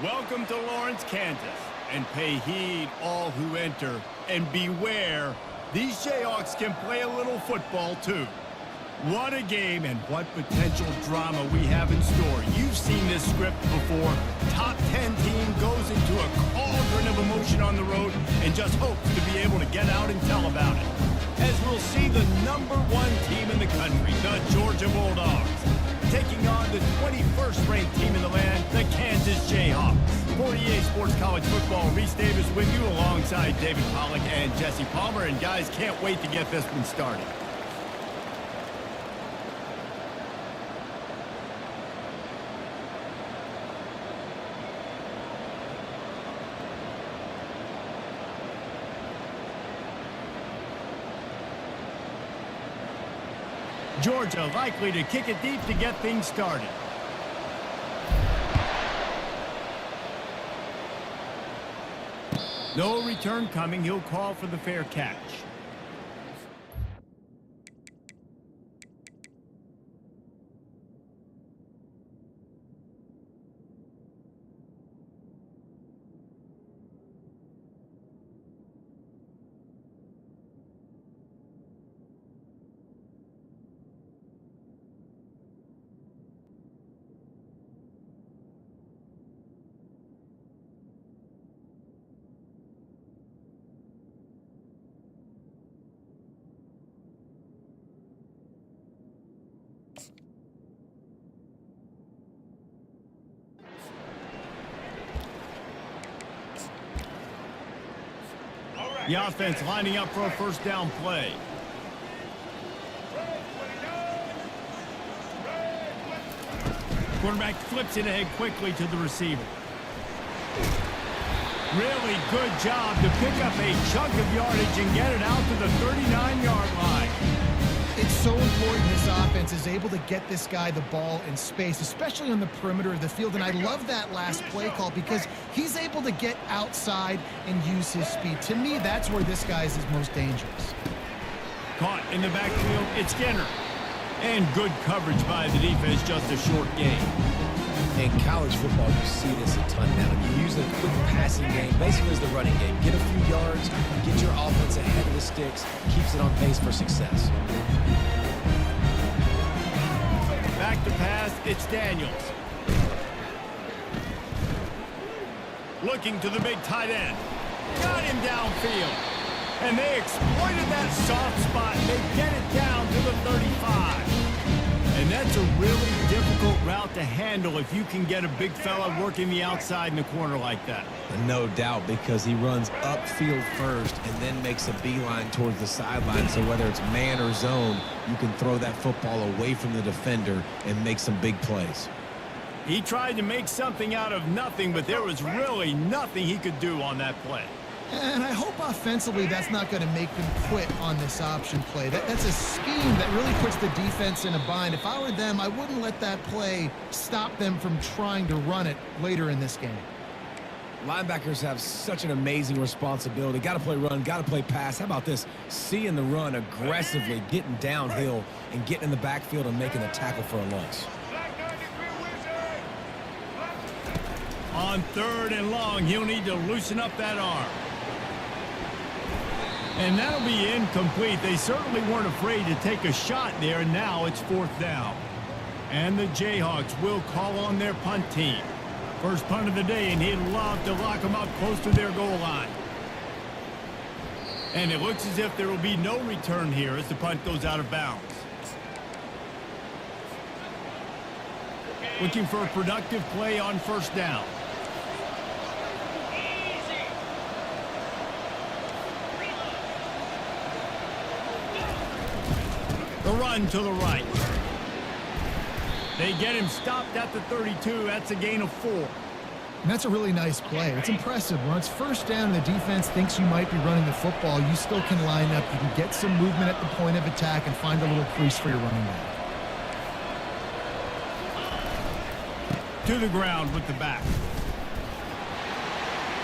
Welcome to Lawrence, Kansas, and pay heed all who enter, and beware, these Jayhawks can play a little football too. What a game and what potential drama we have in store. You've seen this script before. Top 10 team goes into a cauldron of emotion on the road and just hopes to be able to get out and tell about it. As we'll see the #1 team in the country, the Georgia Bulldogs, taking on the 21st ranked team in the land, the Kansas Jayhawks. For EA Sports College Football, Reese Davis with you alongside David Pollack and Jesse Palmer. And guys, can't wait to get this one started. Georgia likely to kick it deep to get things started. No return coming. He'll call for the fair catch. The offense lining up for a first down play. Quarterback flips it ahead quickly to the receiver. Really good job to pick up a chunk of yardage and get it out to the 39-yard line. It's so important this offense is able to get this guy the ball in space, especially on the perimeter of the field. And I love that last play call because he's able to get outside and use his speed. To me, that's where this guy is his most dangerous. Caught in the backfield, it's Skinner. And good coverage by the defense, just a short gain. In college football, you see this a ton now. You use a quick passing game, basically as the running game. Get a few yards, get your offense ahead of the sticks, keeps it on pace for success. Back to pass, it's Daniels. Looking to the big tight end. Got him downfield. And they exploited that soft spot. They get it down to the 35. And that's a really difficult route to handle if you can get a big fella working the outside in the corner like that. No doubt, because he runs upfield first and then makes a beeline towards the sideline. So whether it's man or zone, you can throw that football away from the defender and make some big plays. He tried to make something out of nothing, but there was really nothing he could do on that play. And I hope offensively that's not going to make them quit on this option play. That's a scheme that really puts the defense in a bind. If I were them, I wouldn't let that play stop them from trying to run it later in this game. Linebackers have such an amazing responsibility. Got to play run, got to play pass. How about this? Seeing the run aggressively, getting downhill, and getting in the backfield and making the tackle for a loss. On 3rd and long, he'll need to loosen up that arm. And that'll be incomplete. They certainly weren't afraid to take a shot there, and now it's 4th down. And the Jayhawks will call on their punt team. First punt of the day, and he'd love to lock them up close to their goal line. And it looks as if there will be no return here as the punt goes out of bounds. Looking for a productive play on 1st down. The run to the right. They get him stopped at the 32. That's a gain of 4. And that's a really nice play. It's impressive. When it's 1st down and the defense thinks you might be running the football, you still can line up. You can get some movement at the point of attack and find a little crease for your running back. To the ground with the back.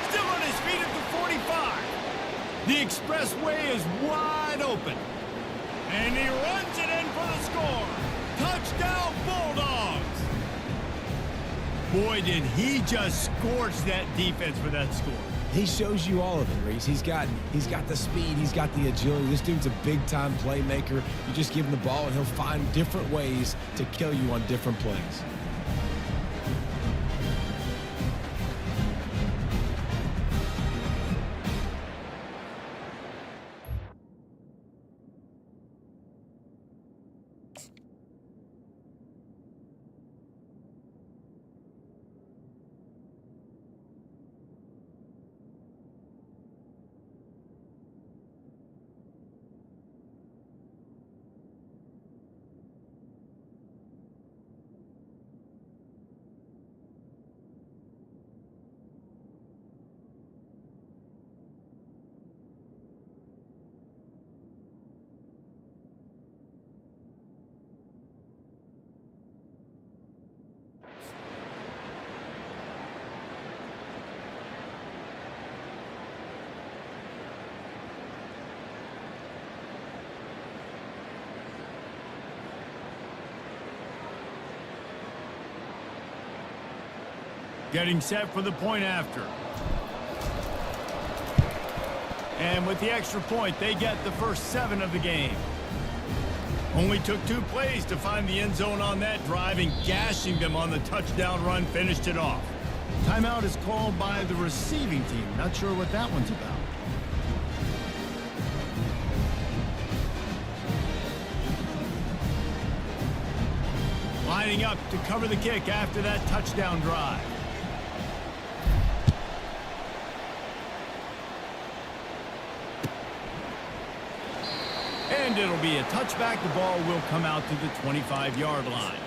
Still on his feet at the 45. The expressway is wide open. And he runs it in for the score. Touchdown, Bulldogs! Boy, did he just scorch that defense for that score. He shows you all of it, Reese. He's got the speed, he's got the agility. This dude's a big-time playmaker. You just give him the ball, and he'll find different ways to kill you on different plays. Getting set for the point after. And with the extra point, they get the first 7 of the game. Only took 2 plays to find the end zone on that drive, and gashing them on the touchdown run finished it off. Timeout is called by the receiving team. Not sure what that one's about. Lining up to cover the kick after that touchdown drive. And it'll be a touchback. The ball will come out to the 25-yard line.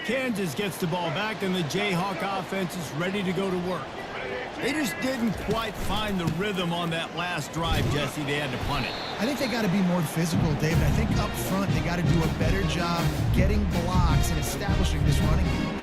Kansas gets the ball back, and the Jayhawk offense is ready to go to work. They just didn't quite find the rhythm on that last drive, Jesse. They had to punt it. I think they got to be more physical, David. I think up front they got to do a better job getting blocks and establishing this running game.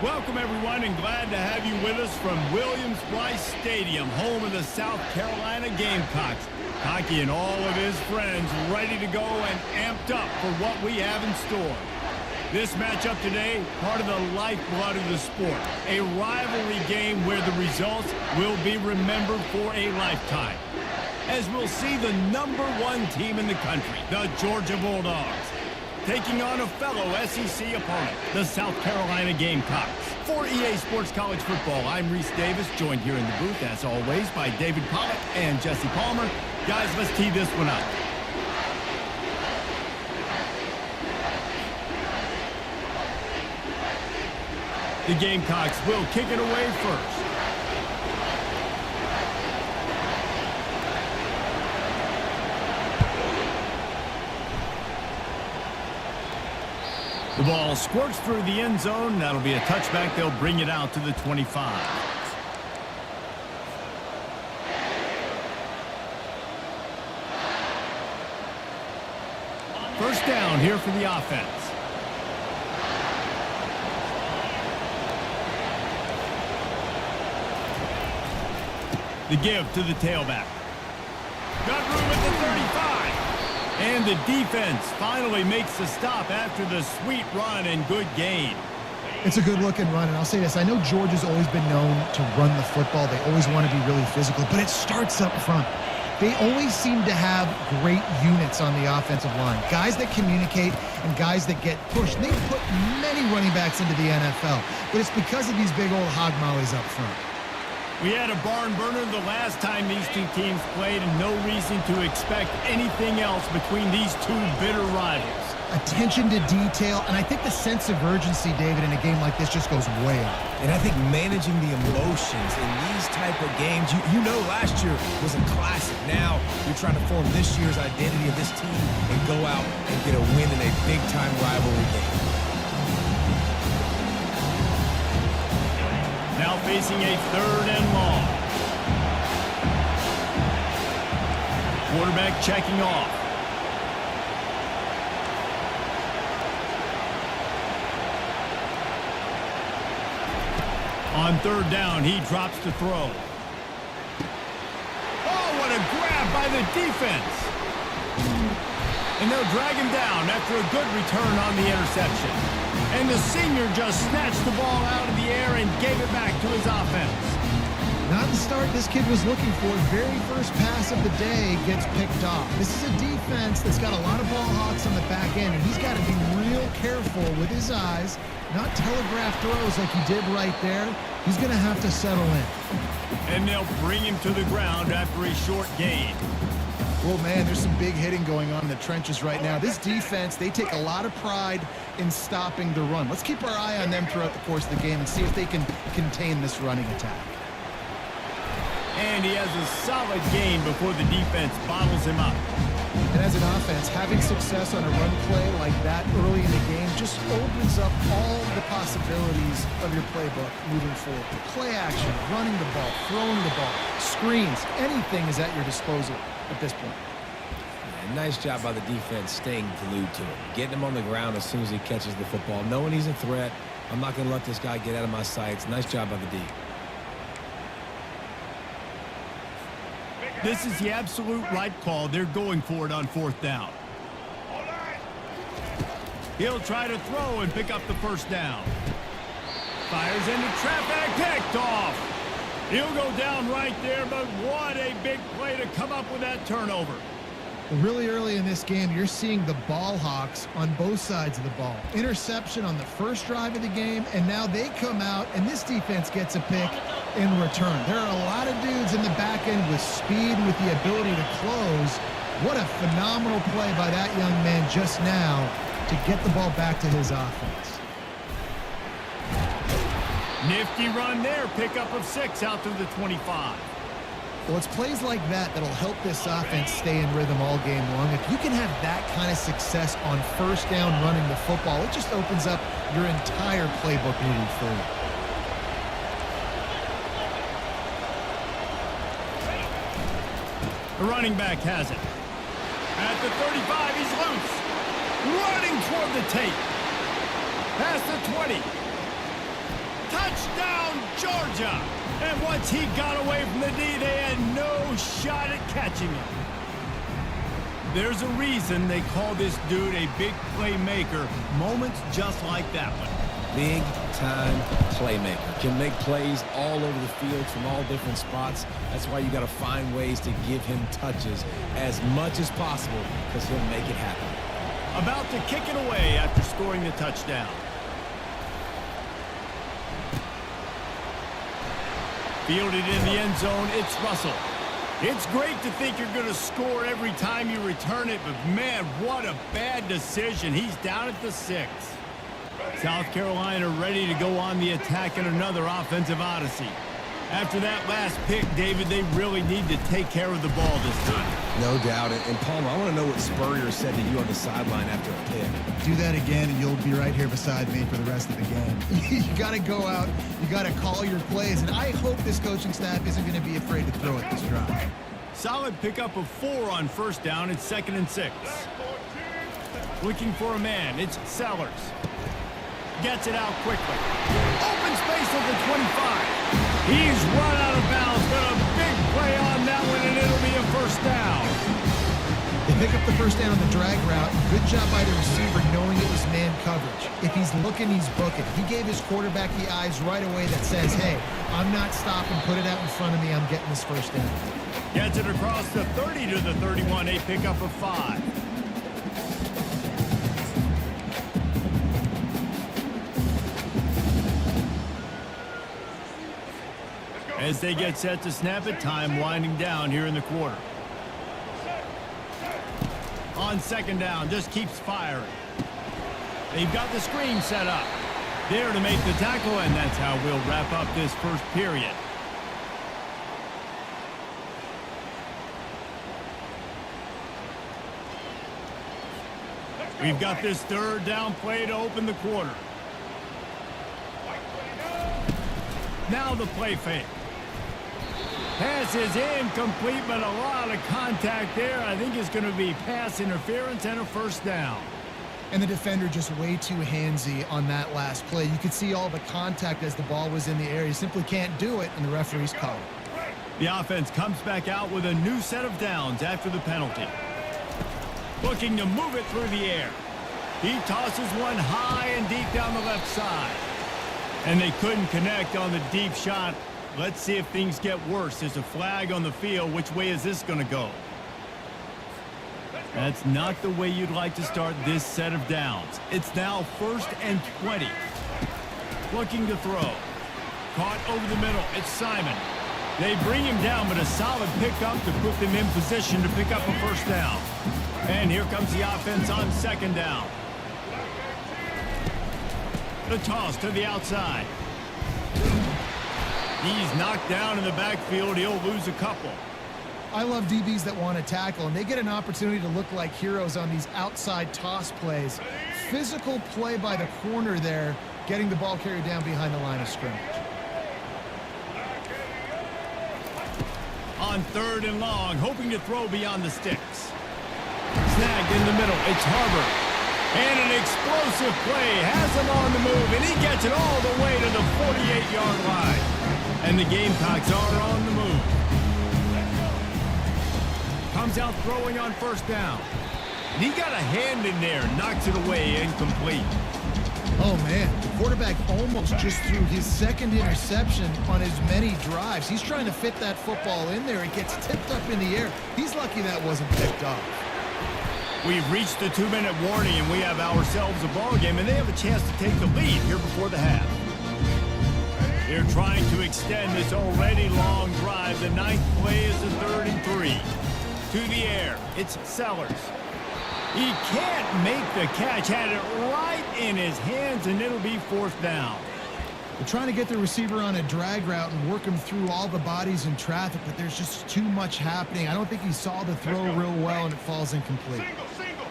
Welcome, everyone, and glad to have you with us from Williams-Brice Stadium, home of the South Carolina Gamecocks. Hockey and all of his friends ready to go and amped up for what we have in store. This matchup today, part of the lifeblood of the sport, a rivalry game where the results will be remembered for a lifetime. As we'll see the #1 team in the country, the Georgia Bulldogs, taking on a fellow SEC opponent, the South Carolina Gamecocks. For EA Sports College Football, I'm Reese Davis, joined here in the booth, as always, by David Pollack and Jesse Palmer. Guys, let's tee this one up. The Gamecocks will kick it away first. The ball squirts through the end zone. That'll be a touchback. They'll bring it out to the 25. First down here for the offense. The give to the tailback. Got room at the 35. And the defense finally makes the stop after the sweet run and good gain. It's a good-looking run, and I'll say this. I know Georgia's always been known to run the football. They always want to be really physical, but it starts up front. They always seem to have great units on the offensive line, guys that communicate and guys that get pushed. And they've put many running backs into the NFL, but it's because of these big old hog mollies up front. We had a barn burner the last time these two teams played, and no reason to expect anything else between these two bitter rivals. Attention to detail, and I think the sense of urgency, David, in a game like this just goes way up. And I think managing the emotions in these type of games, you know last year was a classic. Now you're trying to form this year's identity of this team and go out and get a win in a big-time rivalry game. Now facing a 3rd and long. Quarterback checking off. On 3rd down, he drops to throw. Oh, what a grab by the defense. And they'll drag him down after a good return on the interception. And the senior just snatched the ball out of the air and gave it back to his offense. Not the start this kid was looking for. Very first pass of the day gets picked off. This is a defense that's got a lot of ball hawks on the back end, and he's got to be real careful with his eyes, not telegraph throws like he did right there. He's going to have to settle in. And they'll bring him to the ground after a short gain. Well, man, there's some big hitting going on in the trenches right now. This defense, they take a lot of pride in stopping the run. Let's keep our eye on them throughout the course of the game and see if they can contain this running attack. And he has a solid gain before the defense bottles him up. And as an offense, having success on a run play like that early in the game just opens up all the possibilities of your playbook moving forward. Play action, running the ball, throwing the ball, screens, anything is at your disposal at this point. Yeah, nice job by the defense staying glued to him, getting him on the ground as soon as he catches the football, knowing he's a threat. I'm not going to let this guy get out of my sights. Nice job by the D. This is the absolute right call. They're going for it on 4th down. He'll try to throw and pick up the 1st down. Fires into traffic, picked off. He'll go down right there, but what a big play to come up with that turnover. Really early in this game, you're seeing the ball hawks on both sides of the ball. Interception on the first drive of the game, and now they come out, and this defense gets a pick in return. There are a lot of dudes in the back end with speed, with the ability to close. What a phenomenal play by that young man just now to get the ball back to his offense. Nifty run there, pickup of 6 out to the 25. Well, it's plays like that that'll help this offense stay in rhythm all game long. If you can have that kind of success on 1st down running the football, it just opens up your entire playbook moving forward. The running back has it. At the 35, he's loose. Running toward the tape. Past the 20. Touchdown, Georgia! And once he got away from the D, they had no shot at catching him. There's a reason they call this dude a big playmaker. Moments just like that one. Big-time playmaker. Can make plays all over the field from all different spots. That's why you got to find ways to give him touches as much as possible because he'll make it happen. About to kick it away after scoring the touchdown. Fielded in the end zone, it's Russell. It's great to think you're going to score every time you return it, but man, what a bad decision. He's down at the 6. South Carolina ready to go on the attack in another offensive odyssey. After that last pick, David, they really need to take care of the ball this time. No doubt. And Palmer, I want to know what Spurrier said to you on the sideline after a pick. Do that again, and you'll be right here beside me for the rest of the game. You got to go out. You got to call your plays, and I hope this coaching staff isn't going to be afraid to throw it this drive. Solid pickup of 4 on 1st down. It's 2nd and 6. Looking for a man. It's Sellers. Gets it out quickly. Open space at the 25. He's run out of bounds, but a big play on that one, and it'll be a 1st down. pick up the first down on the drag route. Good job by the receiver knowing it was man coverage. If he's looking, he's booking. He gave his quarterback the eyes right away that says, hey, I'm not stopping. Put it out in front of me. I'm getting this first down. Gets it across the 30 to the 31, a pickup of 5. As they get set to snap it, time winding down here in the quarter. On second down, just keeps firing. They've got the screen set up. There to make the tackle, and that's how we'll wrap up this first period. We've got this third down play to open the quarter. Now the play fake. Pass is incomplete, but a lot of contact there. I think it's going to be pass interference and a first down. And the defender just way too handsy on that last play. You could see all the contact as the ball was in the air. He simply can't do it, and the referee's called it. The offense comes back out with a new set of downs after the penalty. Looking to move it through the air. He tosses one high and deep down the left side. And they couldn't connect on the deep shot. Let's see if things get worse. There's a flag on the field. Which way is this going to go? That's not the way you'd like to start this set of downs. It's now 1st and 20. Looking to throw. Caught over the middle. It's Simon. They bring him down, but a solid pickup to put them in position to pick up a first down. And here comes the offense on second down. The toss to the outside. He's knocked down in the backfield. He'll lose a couple. I love DBs that want to tackle, and they get an opportunity to look like heroes on these outside toss plays. Physical play by the corner there, getting the ball carried down behind the line of scrimmage. On 3rd and long, hoping to throw beyond the sticks. Snagged in the middle. It's Harbor. And an explosive play has him on the move, and he gets it all the way to the 48-yard line. And the Gamecocks are on the move. Comes out throwing on first down. And he got a hand in there, knocks it away, incomplete. Oh, man, the quarterback almost just threw his second interception on as many drives. He's trying to fit that football in there. It gets tipped up in the air. He's lucky that wasn't picked off. We've reached the 2-minute warning, and we have ourselves a ball game, and they have a chance to take the lead here before the half. They're trying to extend this already long drive. The 9th play is the 3rd and 3. To the air, it's Sellers. He can't make the catch. Had it right in his hands, and it'll be 4th down. They're trying to get the receiver on a drag route and work him through all the bodies in traffic, but there's just too much happening. I don't think he saw the throw real well, and it falls incomplete.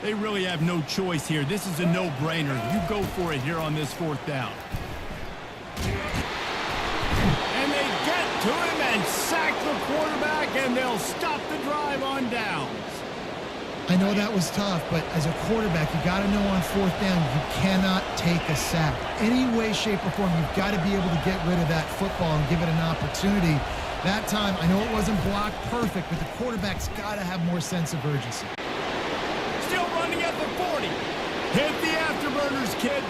They really have no choice here. This is a no-brainer. You go for it here on this 4th down. And they get to him and sack the quarterback, and they'll stop the drive on downs. I know that was tough, but as a quarterback, you got to know on 4th down, you cannot take a sack. Any way, shape, or form, you've got to be able to get rid of that football and give it an opportunity. That time, I know it wasn't blocked perfect, but the quarterback's got to have more sense of urgency. Still running at the 40. Hit the afterburners, kid.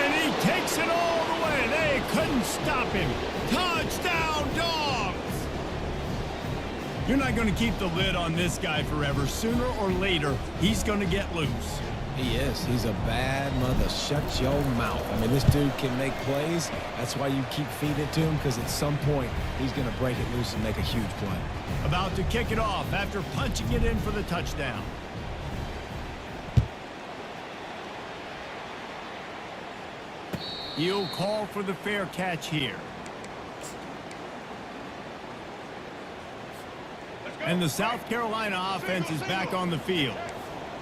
And he takes it all the way. They couldn't stop him. Touchdown, Dogs! You're not going to keep the lid on this guy forever. Sooner or later, he's going to get loose. He is. He's a bad mother. Shut your mouth. I mean, this dude can make plays. That's why you keep feeding it to him, because at some point, he's going to break it loose and make a huge play. About to kick it off after punching it in for the touchdown. He'll call for the fair catch here. And the South Carolina offense is back on the field.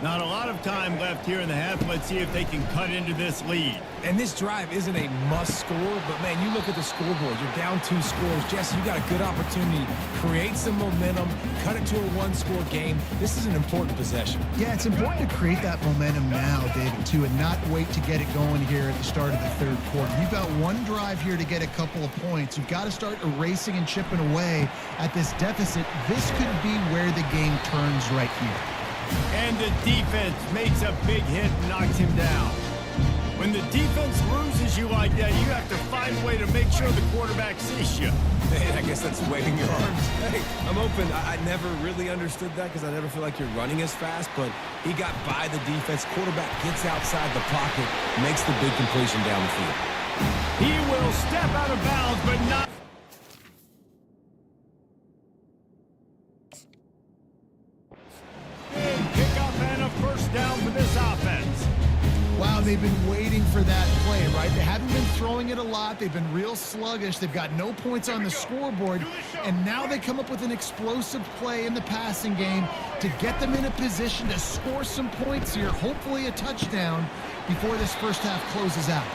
Not a lot of time left here in the half. Let's see if they can cut into this lead. And this drive isn't a must score, but, man, you look at the scoreboard. You're down 2 scores. Jesse, you got a good opportunity to create some momentum, cut it to a 1-score game. This is an important possession. Yeah, it's important to create that momentum now, David, too, and not wait to get it going here at the start of the 3rd quarter. You've got one drive here to get a couple of points. You've got to start erasing and chipping away at this deficit. This could be where the game turns right here. And the defense makes a big hit and knocks him down. When the defense loses you like that, you have to find a way to make sure the quarterback sees you. Man, I guess that's waving your arms. Hey, I'm open. I never really understood that because I never feel like you're running as fast, but he got by the defense. Quarterback gets outside the pocket, makes the big completion down the field. He will step out of bounds, but not... Big pickup and a first down for this offense. Wow, they've been waiting for that play, right? They haven't been throwing it a lot. They've been real sluggish. They've got no points on the scoreboard. And now they come up with an explosive play in the passing game to get them in a position to score some points here, hopefully a touchdown, before this first half closes out.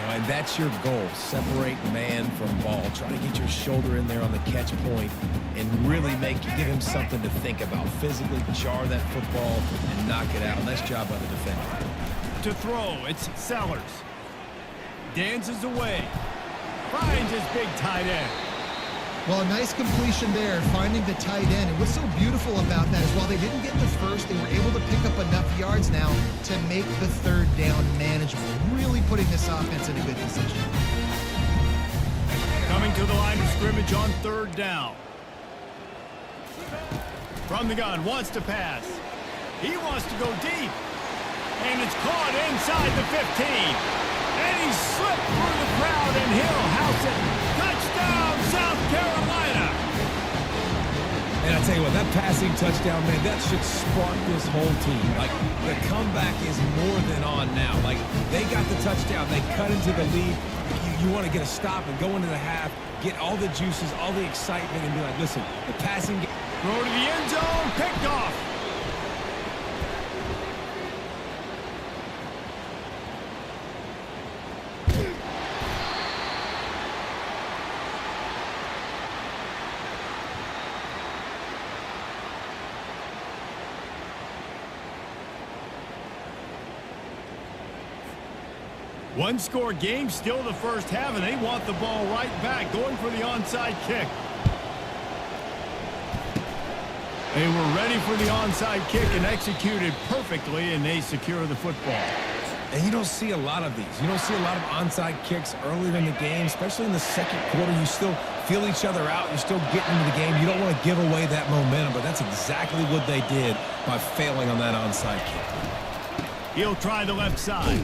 And that's your goal. Separate man from ball. Try to get your shoulder in there on the catch point and really give him something to think about. Physically jar that football and knock it out. Nice job by the defender. To throw, it's Sellers. Dances away. Finds his big tight end. Well, a nice completion there, finding the tight end. And what's so beautiful about that is while they didn't get the first, they were able to pick up enough yards now to make the third down manageable. Really putting this offense in a good position. Coming to the line of scrimmage on third down. From the gun, wants to pass. He wants to go deep. And it's caught inside the 15. And he slipped through the crowd, and he'll house it. Touchdown, South Carolina. And I tell you what, that passing touchdown, man, that should spark this whole team. Like, the comeback is more than on now. Like, they got the touchdown. They cut into the lead. You want to get a stop and go into the half, get all the juices, all the excitement, and be like, listen, the passing game. Throw to the end zone, picked off. One-score game, still the first half, and they want the ball right back, going for the onside kick. They were ready for the onside kick and executed perfectly, and they secure the football. And you don't see a lot of these. You don't see a lot of onside kicks earlier in the game, especially in the second quarter. You still feel each other out. You're still getting into the game. You don't want to give away that momentum, but that's exactly what they did by failing on that onside kick. He'll try the left side.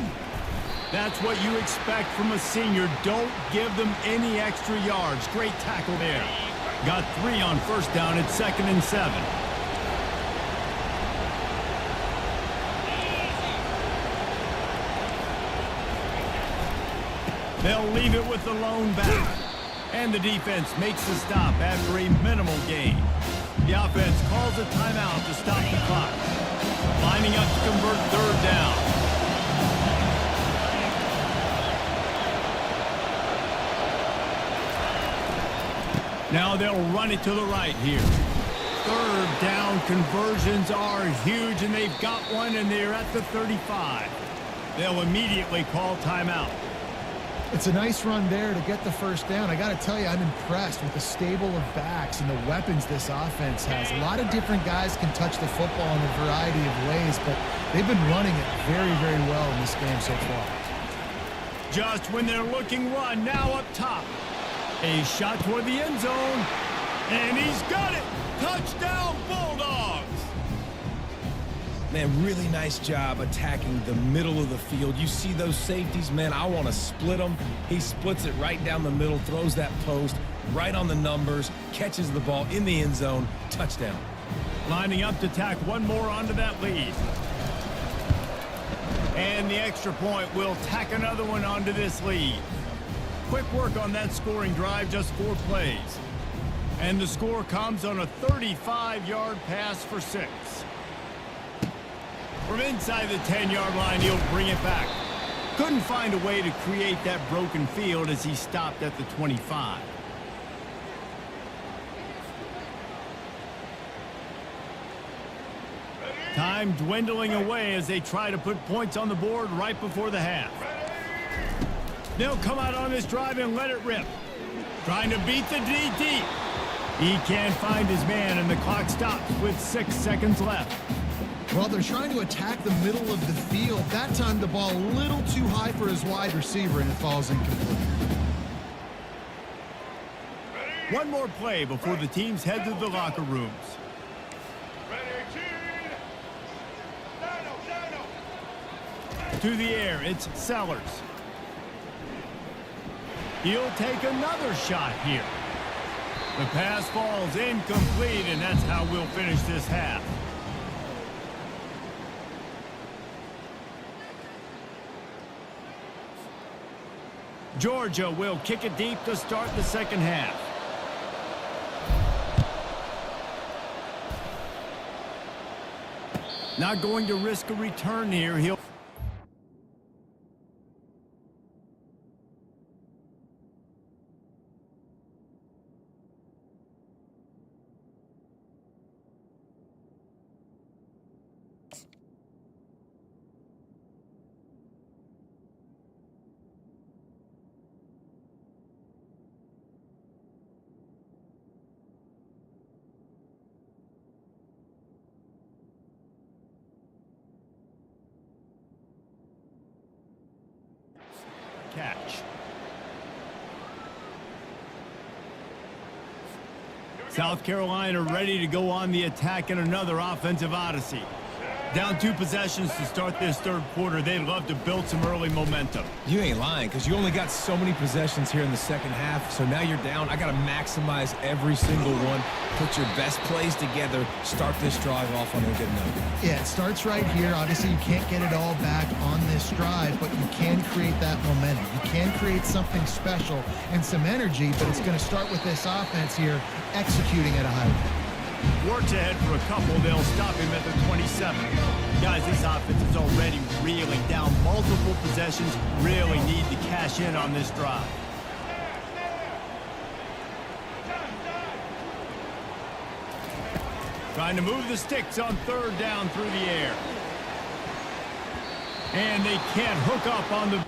That's what you expect from a senior. Don't give them any extra yards. Great tackle there. Got 3 on first down at 2nd and 7. They'll leave it with the lone back. And the defense makes the stop after a minimal gain. The offense calls a timeout to stop the clock. Lining up to convert third down. Now they'll run it to the right here. Third down conversions are huge, and they've got one, and they're at the 35. They'll immediately call timeout. It's a nice run there to get the first down. I got to tell you, I'm impressed with the stable of backs and the weapons this offense has. A lot of different guys can touch the football in a variety of ways, but they've been running it very, very well in this game so far. Just when they're looking run, now up top. A shot toward the end zone, and he's got it. Touchdown, Bulldogs. Man, really nice job attacking the middle of the field. You see those safeties, man, I want to split them. He splits it right down the middle, throws that post, right on the numbers, catches the ball in the end zone, touchdown. Lining up to tack one more onto that lead. And the extra point will tack another one onto this lead. Quick work on that scoring drive, just 4 plays. And the score comes on a 35-yard pass for 6. From inside the 10-yard line, he'll bring it back. Couldn't find a way to create that broken field as he stopped at the 25. Time dwindling away as they try to put points on the board right before the half. They'll come out on this drive and let it rip. Trying to beat the DT. He can't find his man, and the clock stops with 6 seconds left. Well, they're trying to attack the middle of the field. That time, the ball a little too high for his wide receiver, and it falls incomplete. One more play before the teams head to the locker rooms. To the air, it's Sellers. He'll take another shot here. The pass falls incomplete, and that's how we'll finish this half. Georgia will kick it deep to start the second half. Not going to risk a return here. He'll catch. South Carolina ready to go on the attack in another offensive odyssey. Down 2 possessions to start this third quarter. They'd love to build some early momentum. You ain't lying, because you only got so many possessions here in the second half, so now you're down. I got to maximize every single one, put your best plays together, start this drive off on a good note. Yeah, it starts right here. Obviously, you can't get it all back on this drive, but you can create that momentum. You can create something special and some energy, but it's going to start with this offense here executing at a high level. Works ahead for a couple. They'll stop him at the 27. Guys, this offense is already reeling down multiple possessions. Really need to cash in on this drive. Trying to move the sticks on third down through the air. And they can't hook up on the...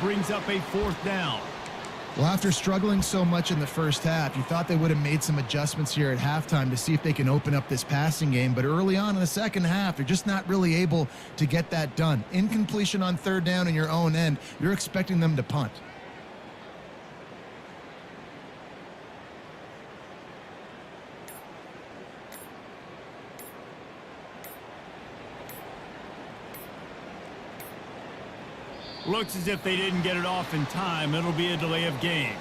brings up a fourth down. Well, after struggling so much in the first half, you thought they would have made some adjustments here at halftime to see if they can open up this passing game. But early on in the second half, they're just not really able to get that done. Incompletion on third down in your own end, you're expecting them to punt. Looks as if they didn't get it off in time. It'll be a delay of game.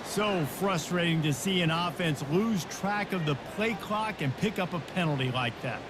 So frustrating to see an offense lose track of the play clock and pick up a penalty like that.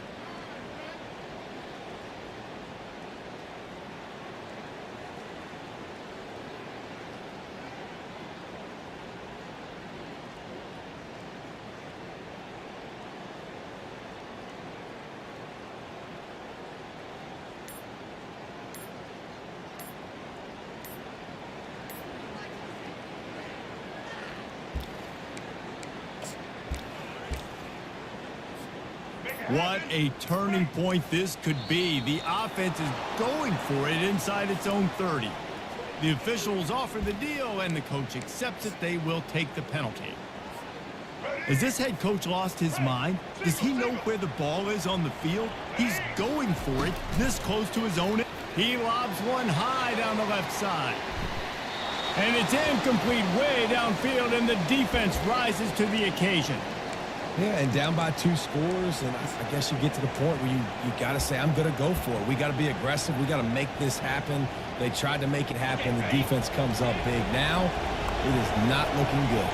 What a turning point this could be. The offense is going for it inside its own 30. The officials offer the deal, and the coach accepts it. They will take the penalty. Has this head coach lost his mind? Does he know where the ball is on the field? He's going for it this close to his own. He lobs one high down the left side. And it's incomplete way downfield, and the defense rises to the occasion. Yeah, and down by 2 scores, and I guess you get to the point where you got to say, I'm going to go for it. We got to be aggressive. We got to make this happen. They tried to make it happen. The defense comes up big. Now, it is not looking good.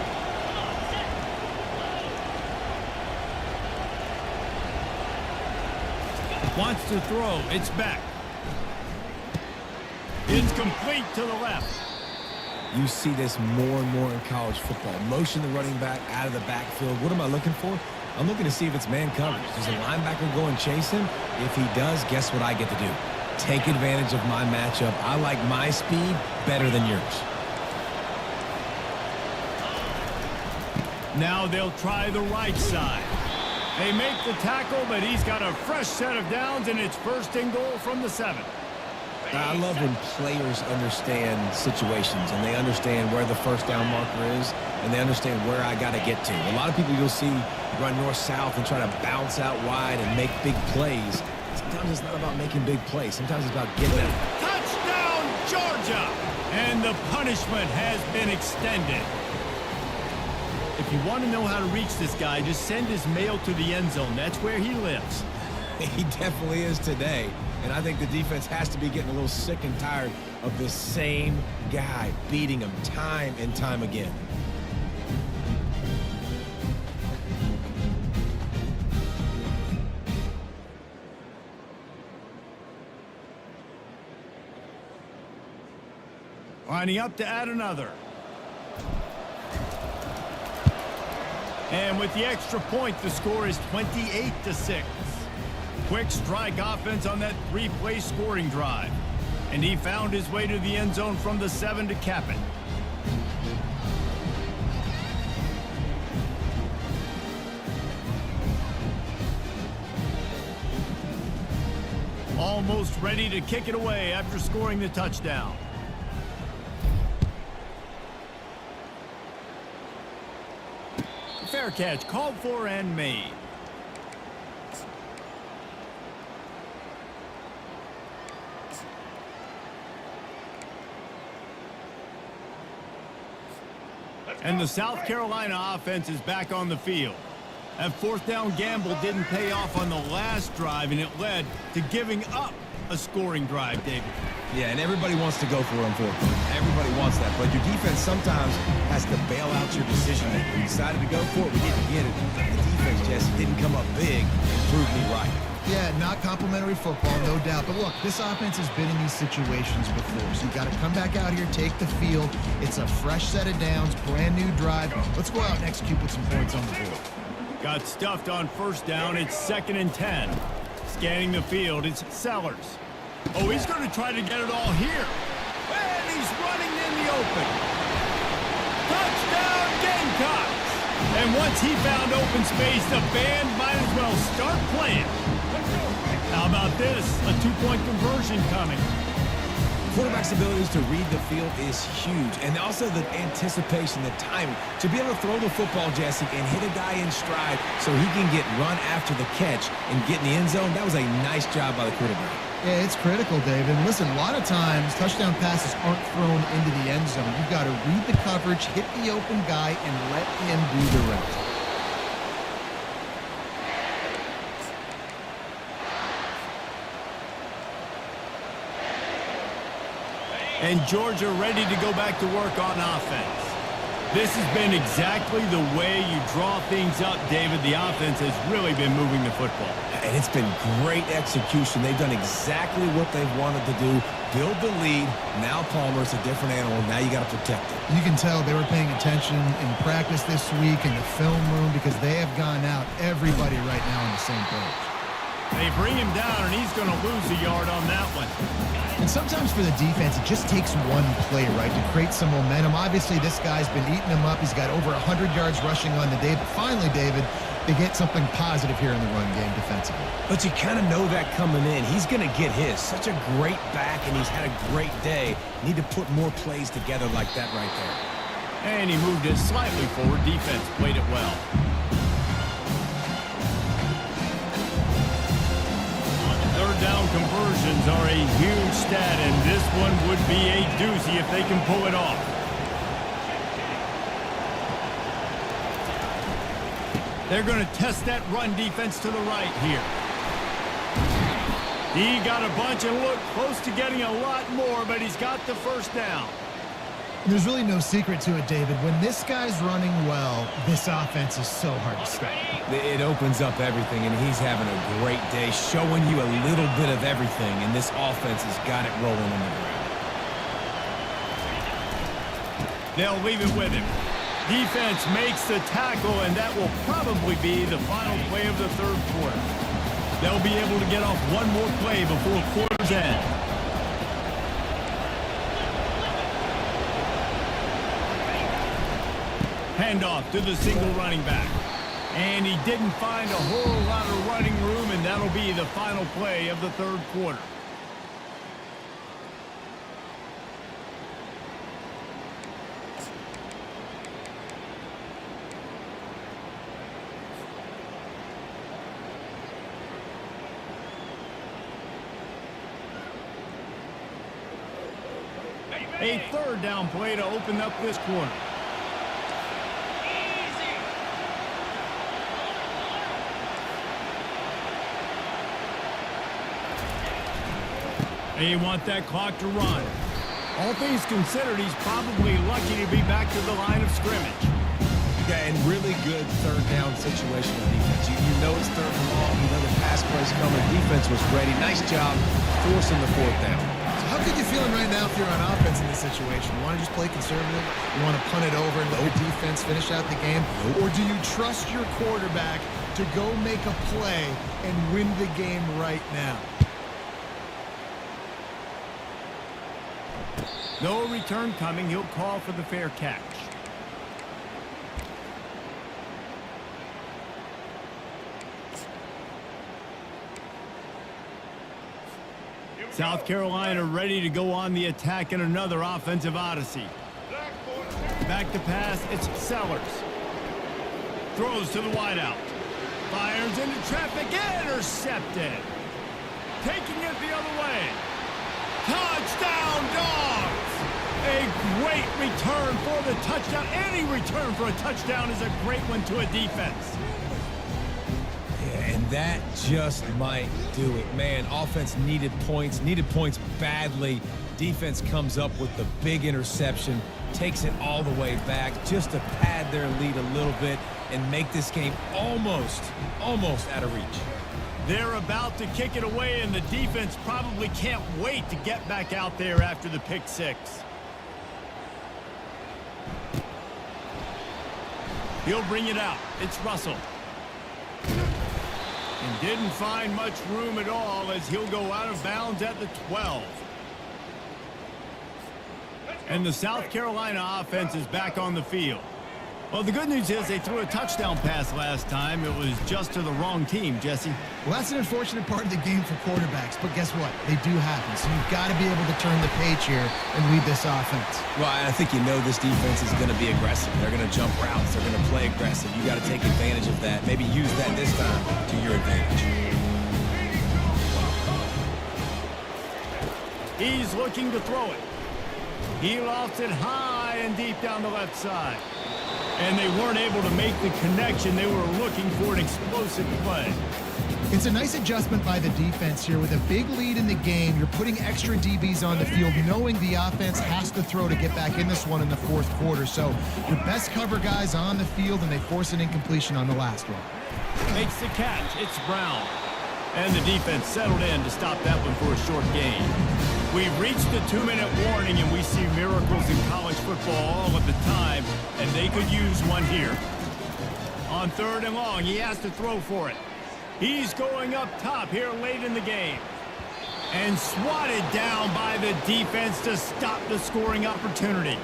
Wants to throw. It's back. It's complete to the left. You see this more and more in college football. Motion the running back out of the backfield. What am I looking for? I'm looking to see if it's man coverage. Does a linebacker go and chase him? If he does, guess what I get to do? Take advantage of my matchup. I like my speed better than yours. Now they'll try the right side. They make the tackle, but he's got a fresh set of downs, and it's 1st and goal from the 7. I love when players understand situations, and they understand where the 1st down marker is, and they understand where I got to get to. A lot of people you'll see run north-south and try to bounce out wide and make big plays. Sometimes it's not about making big plays. Sometimes it's about getting them. Touchdown, Georgia! And the punishment has been extended. If you want to know how to reach this guy, just send his mail to the end zone. That's where he lives. He definitely is today. And I think the defense has to be getting a little sick and tired of this same guy beating him time and time again. Lining up to add another. And with the extra point, the score is 28-6. Quick strike offense on that 3-play scoring drive. And he found his way to the end zone from the 7 to cap it. Almost ready to kick it away after scoring the touchdown. Fair catch called for and made. And the South Carolina offense is back on the field. That 4th down gamble didn't pay off on the last drive, and it led to giving up a scoring drive, David. Yeah, and everybody wants to go for it, unfortunately. Everybody wants that, but your defense sometimes has to bail out your decision making. We decided to go for it, we didn't get it. The defense just didn't come up big and prove me right. Yeah, not complimentary football, no doubt. But look, this offense has been in these situations before, so you got to come back out here, take the field. It's a fresh set of downs, brand new drive. Let's go out and execute with some points on the board. Got stuffed on 1st down. It's 2nd and 10. Scanning the field, it's Sellers. Oh, he's going to try to get it all here. And he's running in the open. Touchdown, Gamecocks! And once he found open space, the band might as well start playing. How about this? A 2-point conversion coming. Quarterback's abilities to read the field is huge, and also the anticipation, the timing. To be able to throw the football, Jesse, and hit a guy in stride so he can get run after the catch and get in the end zone, that was a nice job by the quarterback. Yeah, it's critical, David. And listen, a lot of times touchdown passes aren't thrown into the end zone. You've got to read the coverage, hit the open guy, and let him do the rest. And Georgia ready to go back to work on offense. This has been exactly the way you draw things up, David. The offense has really been moving the football. And it's been great execution. They've done exactly what they've wanted to do. Build the lead. Now Palmer's a different animal. Now you got to protect it. You can tell they were paying attention in practice this week in the film room because they have gone out, everybody right now on the same page. They bring him down, and he's going to lose a yard on that one. And sometimes for the defense, it just takes one play, right, to create some momentum. Obviously, this guy's been eating them up. He's got over 100 yards rushing on the day. But finally, David, they get something positive here in the run game defensively. But you kind of know that coming in. He's going to get his. Such a great back, and he's had a great day. Need to put more plays together like that right there. And he moved it slightly forward. Defense played it well. Third down conversions are a huge stat, and this one would be a doozy if they can pull it off. They're going to test that run defense to the right here. He got a bunch and looked close to getting a lot more, but he's got the first down. There's really no secret to it, David. When this guy's running well, this offense is so hard to stop. It opens up everything, and he's having a great day, showing you a little bit of everything, and this offense has got it rolling on the ground. They'll leave it with him. Defense makes the tackle, and that will probably be the final play of the third quarter. They'll be able to get off one more play before quarter's end. Handoff to the single running back. And he didn't find a whole lot of running room, and that'll be the final play of the third quarter. A third down play to open up this quarter. They want that clock to run. All things considered, he's probably lucky to be back to the line of scrimmage. Yeah, and really good third down situational defense. You know it's third and long. You know the pass play's coming. Defense was ready. Nice job forcing the fourth down. So how good you feeling right now if you're on offense in this situation? You want to just play conservative? You want to punt it over and let your defense finish out the game? Or do you trust your quarterback to go make a play and win the game right now? No return coming. He'll call for the fair catch. South Carolina ready to go on the attack in another offensive odyssey. Back to pass, it's Sellers. Throws to the wideout. Fires into traffic, intercepted. Taking it the other way. Touchdown, Dogs! A great return for the touchdown. Any return for a touchdown is a great one to a defense. Yeah, and that just might do it. Man, offense needed points badly. Defense comes up with the big interception, takes it all the way back just to pad their lead a little bit and make this game almost out of reach. They're about to kick it away, and the defense probably can't wait to get back out there after the pick six. He'll bring it out. It's Russell. And didn't find much room at all as he'll go out of bounds at the 12. And the South Carolina offense is back on the field. Well, the good news is they threw a touchdown pass last time. It was just to the wrong team, Jesse. Well, that's an unfortunate part of the game for quarterbacks, but guess what? They do happen, so you've got to be able to turn the page here and lead this offense. Well, I think you know this defense is going to be aggressive. They're going to jump routes. They're going to play aggressive. You got to take advantage of that. Maybe use that this time to your advantage. He's looking to throw it. He lofts it high and deep down the left side. And they weren't able to make the connection. They were looking for an explosive play. It's a nice adjustment by the defense here. With a big lead in the game, you're putting extra DBs on the field, knowing the offense has to throw to get back in this one in the fourth quarter. So your best cover guys on the field, and they force an incompletion on the last one. Makes the catch. It's Brown. And the defense settled in to stop that one for a short gain. We've reached the 2-minute warning, and we see miracles in college football all of the time, and they could use one here. On third and long, he has to throw for it. He's going up top here late in the game. And swatted down by the defense to stop the scoring opportunity.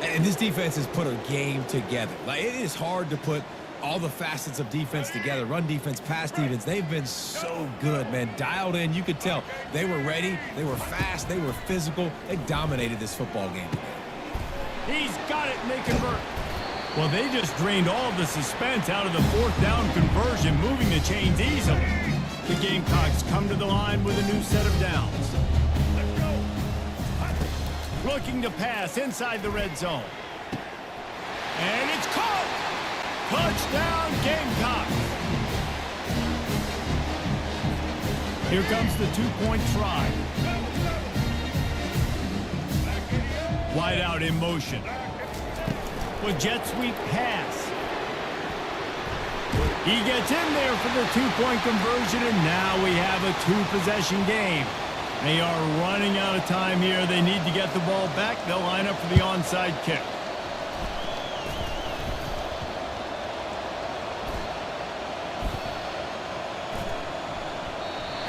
And this defense has put a game together. Like, it is hard to put all the facets of defense together. Run defense, pass defense. They've been so good, man. Dialed in. You could tell they were ready. They were fast. They were physical. They dominated this football game. He's got it, and they convert. Well, they just drained all the suspense out of the fourth down conversion, moving the chains easily. The Gamecocks come to the line with a new set of downs. Looking to pass inside the red zone. And it's caught! Touchdown, Gamecocks. Here comes the two-point try. Wide out in motion. With jet sweep pass. He gets in there for the two-point conversion, and now we have a two-possession game. They are running out of time here. They need to get the ball back. They'll line up for the onside kick.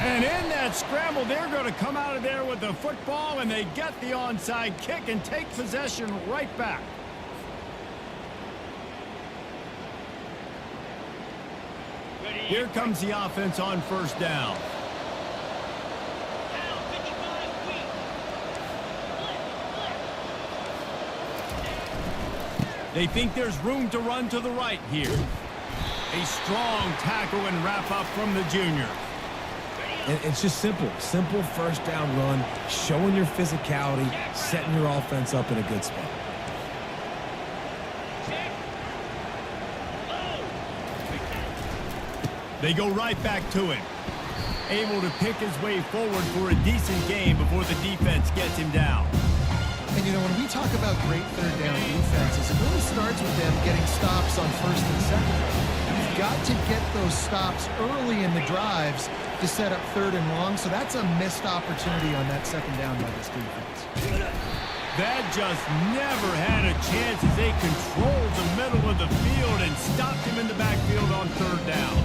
And in that scramble, they're going to come out of there with the football, and they get the onside kick and take possession right back. Here comes the offense on first down. They think there's room to run to the right here. A strong tackle and wrap up from the junior. And it's just simple first down run, showing your physicality, setting your offense up in a good spot. They go right back to him. Able to pick his way forward for a decent game before the defense gets him down. And, you know, when we talk about great third down defenses, it really starts with them getting stops on first and second. You've got to get those stops early in the drives to set up third and long, so that's a missed opportunity on that second down by this defense. That just never had a chance as they controlled the middle of the field and stopped him in the backfield on third down.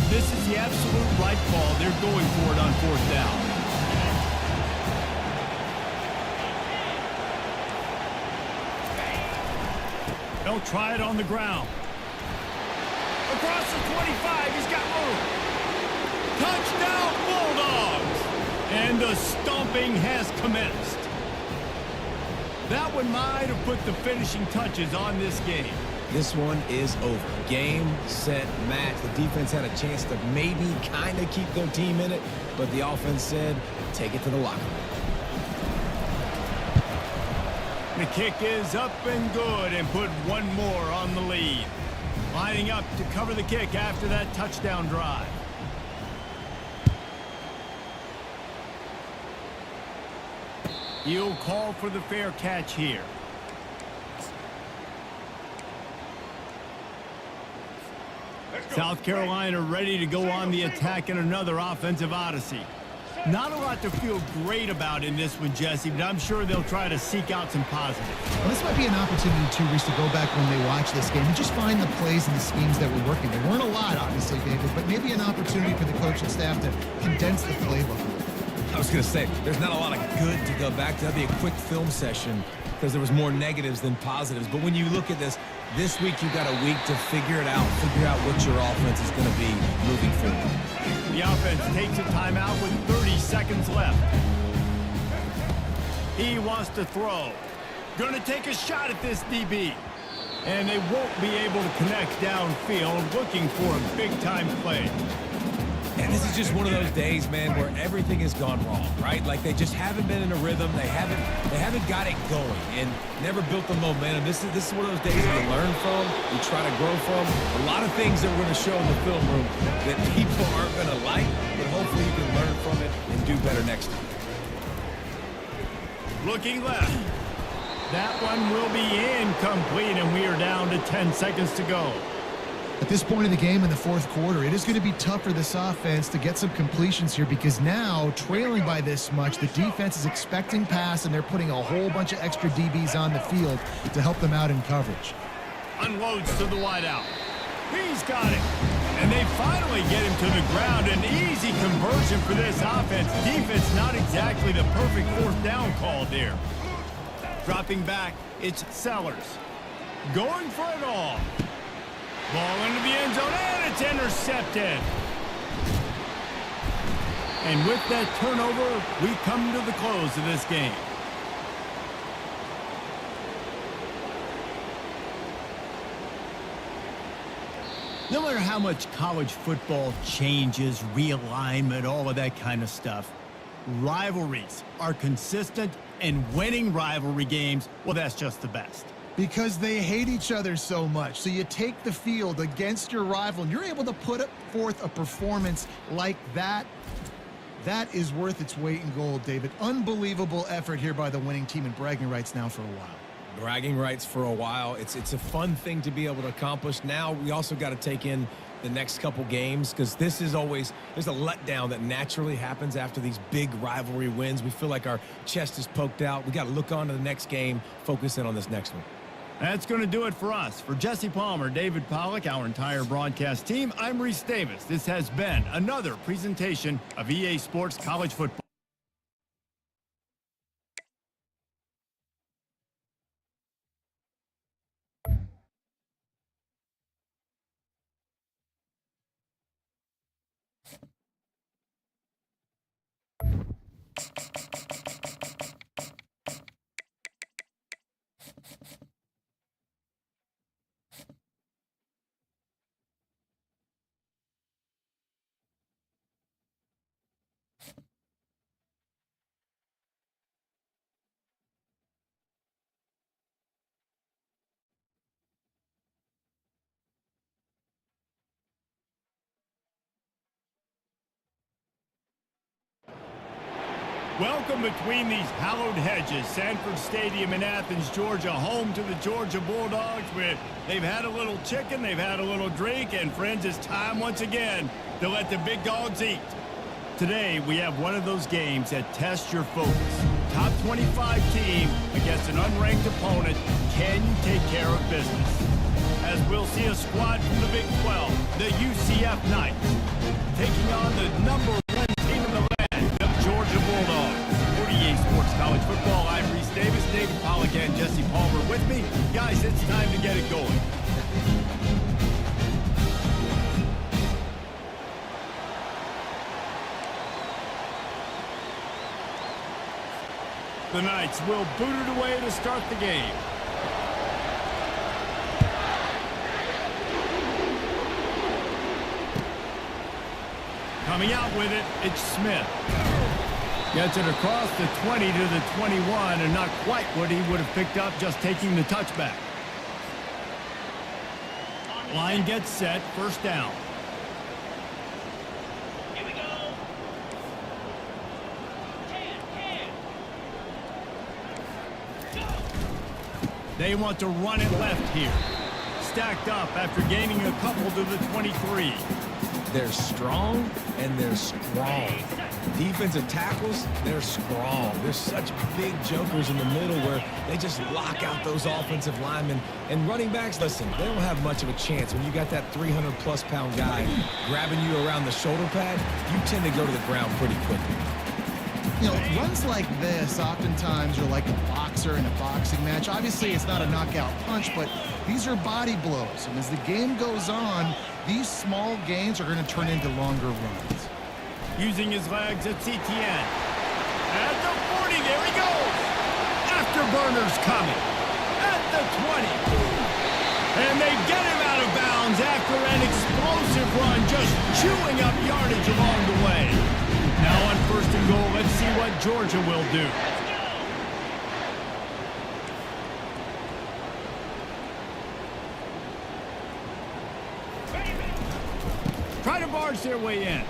This is the absolute right call. They're going for it on fourth down. They'll try it on the ground. Across the 25, he's got room. Touchdown, Bulldogs! And the stomping has commenced. That one might have put the finishing touches on this game. This one is over. Game, set, match. The defense had a chance to maybe kind of keep their team in it, but the offense said, take it to the locker room. The kick is up and good and put one more on the lead. Lining up to cover the kick after that touchdown drive. He'll call for the fair catch here. South Carolina ready to go on the attack in another offensive odyssey. Not a lot to feel great about in this one, Jesse, but I'm sure they'll try to seek out some positives. Well, this might be an opportunity, too, Reese, to go back when they watch this game and just find the plays and the schemes that were working. There weren't a lot, obviously, David, but maybe an opportunity for the coaching staff to condense the playbook. I was going to say, there's not a lot of good to go back to. That'd be a quick film session because there was more negatives than positives. But when you look at this week you've got a week to figure it out, figure out what your offense is going to be moving forward. The offense takes a timeout with 30 seconds left. He wants to throw. Going to take a shot at this DB. And they won't be able to connect downfield, looking for a big-time play. And this is just one of those days, man, where everything has gone wrong, right? Like they just haven't been in a rhythm. They haven't got it going and never built the momentum. This is one of those days that you learn from, you try to grow from. A lot of things that we're going to show in the film room that people aren't going to like, but hopefully you can learn from it and do better next time. Looking left. That one will be incomplete, and we are down to 10 seconds to go. At this point in the game in the fourth quarter, it is going to be tough for this offense to get some completions here because now, trailing by this much, the defense is expecting pass, and they're putting a whole bunch of extra DBs on the field to help them out in coverage. Unloads to the wideout. He's got it. And they finally get him to the ground. An easy conversion for this offense. Defense not exactly the perfect fourth down call there. Dropping back, it's Sellers. Going for it all. Ball into the end zone, and it's intercepted. And with that turnover, we come to the close of this game. No matter how much college football changes, realignment, all of that kind of stuff, rivalries are consistent, and winning rivalry games, well, that's just the best. Because they hate each other so much. So you take the field against your rival, and you're able to put forth a performance like that. That is worth its weight in gold, David. Unbelievable effort here by the winning team, and bragging rights now for a while. Bragging rights for a while. It's a fun thing to be able to accomplish. Now we also got to take in the next couple games, because this is always, there's a letdown that naturally happens after these big rivalry wins. We feel like our chest is poked out. We got to look on to the next game, focus in on this next one. That's going to do it for us. For Jesse Palmer, David Pollack, our entire broadcast team, I'm Reese Davis. This has been another presentation of EA Sports College Football. Welcome between these hallowed hedges. Sanford Stadium in Athens, Georgia, home to the Georgia Bulldogs, where they've had a little chicken, they've had a little drink, and friends, it's time once again to let the big dogs eat. Today, we have one of those games that tests your focus. Top 25 team against an unranked opponent. Can you take care of business? As we'll see a squad from the Big 12, the UCF Knights, taking on the number one team in the land, the Georgia Bulldogs. For EA Sports College Football, I'm Reese Davis, David Pollack, and Jesse Palmer with me. Guys, it's time to get it going. The Knights will boot it away to start the game. Coming out with it, it's Smith. Gets it across the 20 to the 21, and not quite what he would have picked up just taking the touchback. Line gets set, first down. Here we go. 10, 10. Go. They want to run it left here. Stacked up after gaining a couple to the 23. They're strong and they're strong. Defensive tackles, they're strong. There's such big jokers in the middle where they just lock out those offensive linemen. And running backs, listen, they don't have much of a chance. When you got that 300-plus pound guy grabbing you around the shoulder pad, you tend to go to the ground pretty quickly. You know, runs like this oftentimes are like a boxer in a boxing match. Obviously, it's not a knockout punch, but these are body blows. And as the game goes on, these small gains are going to turn into longer runs. Using his legs, it's Etienne. At the 40, there he goes. Afterburners coming. At the 20. And they get him out of bounds after an explosive run, just chewing up yardage along the way. Now on first and goal, let's see what Georgia will do. Try to barge their way in.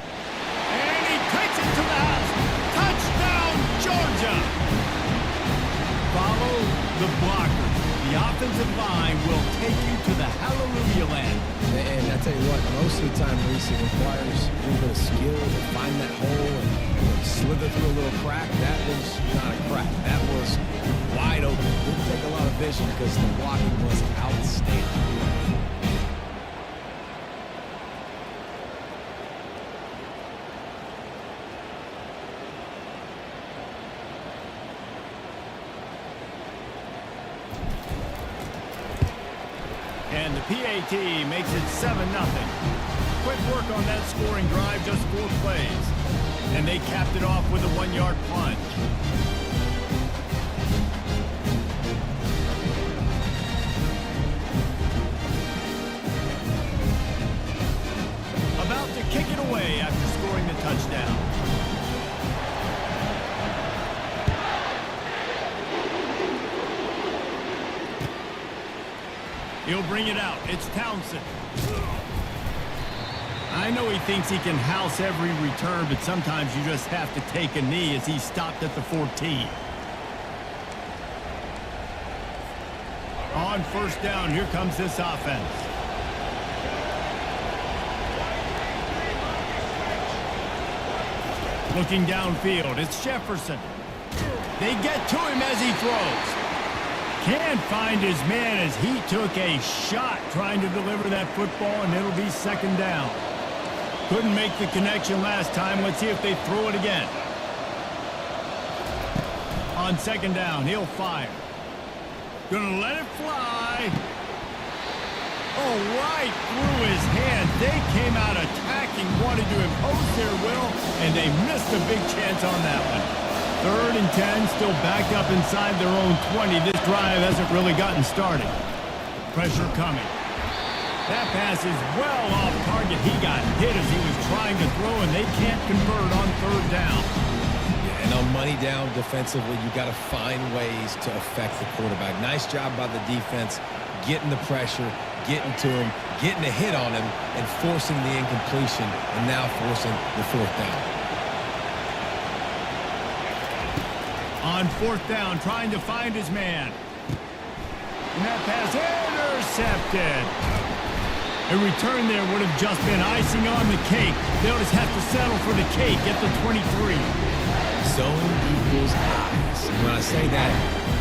And he takes it to the house. Touchdown, Georgia! Follow the blocker. The offensive line will take you to the hallelujah land. And I tell you what, most of the time, Reese, it requires a little bit of skill to find that hole and slither through a little crack. That was not a crack. That was wide open. Didn't take a lot of vision because the blocking was outstanding. And the PAT makes it 7-0. Quick work on that scoring drive, just 4 plays. And they capped it off with a 1-yard plunge. About to kick it away after scoring the touchdown. He'll bring it out. It's Townsend. I know he thinks he can house every return, but sometimes you just have to take a knee as he stopped at the 14. On first down, here comes this offense. Looking downfield, it's Jefferson. They get to him as he throws. Can't find his man as he took a shot trying to deliver that football, and it'll be second down. Couldn't make the connection last time. Let's see if they throw it again. On second down, he'll fire. Gonna let it fly. Oh, right through his hands. They came out attacking, wanted to impose their will, and they missed a big chance on that one. 3rd and 10, still backed up inside their own 20. This drive hasn't really gotten started. Pressure coming. That pass is well off target. He got hit as he was trying to throw, and they can't convert on 3rd down. Yeah, and on money down defensively, you got to find ways to affect the quarterback. Nice job by the defense, getting the pressure, getting to him, getting a hit on him, and forcing the incompletion, and now forcing the 4th down. On 4th down, trying to find his man. And that pass intercepted. A return there would have just been icing on the cake. They'll just have to settle for the cake at the 23. Zone equals eyes. When I say that,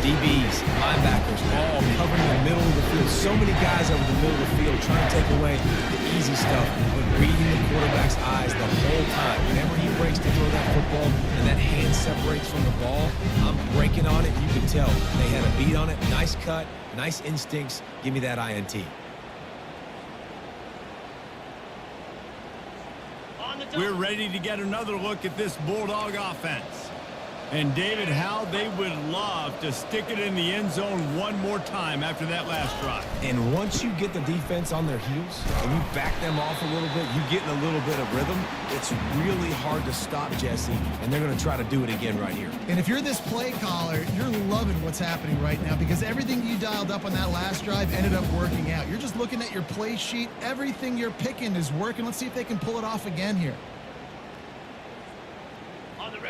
DBs, linebackers, all covering the middle of the field. So many guys over the middle of the field trying to take away the easy stuff, but reading the quarterback's eyes the whole time. Whenever he breaks to throw that football and that hand separates from the ball, I'm breaking on it. You can tell they had a beat on it. Nice cut, nice instincts. Give me that INT. We're ready to get another look at this Bulldog offense. And David, how they would love to stick it in the end zone one more time after that last drive. And once you get the defense on their heels and you back them off a little bit, you get in a little bit of rhythm, it's really hard to stop Jesse, and they're going to try to do it again right here. And if you're this play caller, you're loving what's happening right now because everything you dialed up on that last drive ended up working out. You're just looking at your play sheet. Everything you're picking is working. Let's see if they can pull it off again here.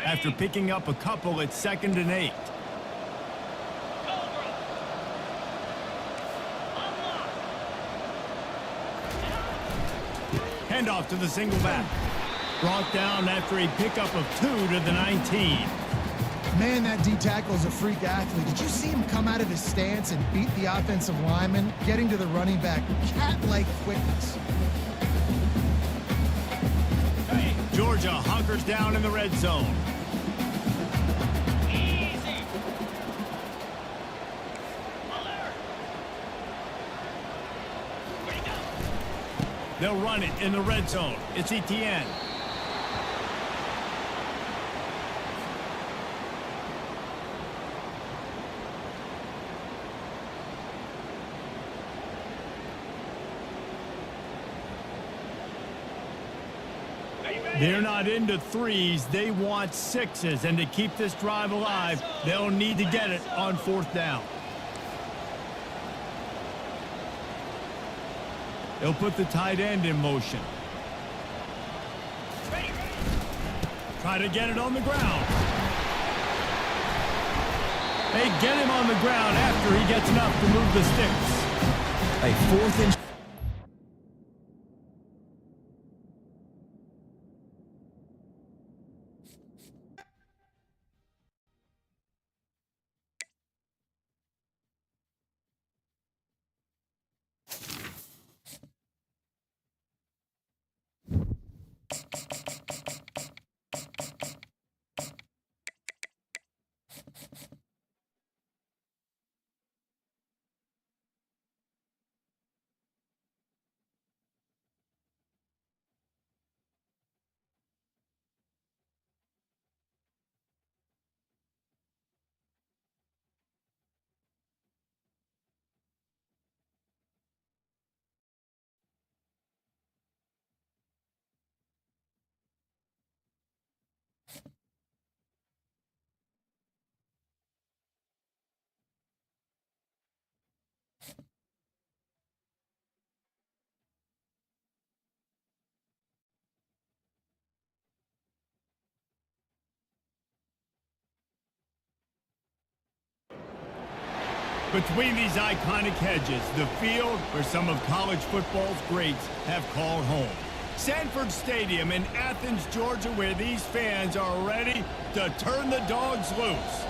After picking up a couple, it's 2nd and 8. Handoff to the single back. Brought down after a pickup of 2 to the 19. Man, that D tackle is a freak athlete. Did you see him come out of his stance and beat the offensive lineman, getting to the running back? Cat-like quickness. Georgia hunkers down in the red zone. Easy. Where'd he go? They'll run it in the red zone. It's Etienne. They're not into 3s. They want 6s. And to keep this drive alive, they'll need to get it on 4th down. They'll put the tight end in motion. Try to get it on the ground. They get him on the ground after he gets enough to move the sticks. A 4th and Between these iconic hedges, the field where some of college football's greats have called home. Sanford Stadium in Athens, Georgia, where these fans are ready to turn the dogs loose.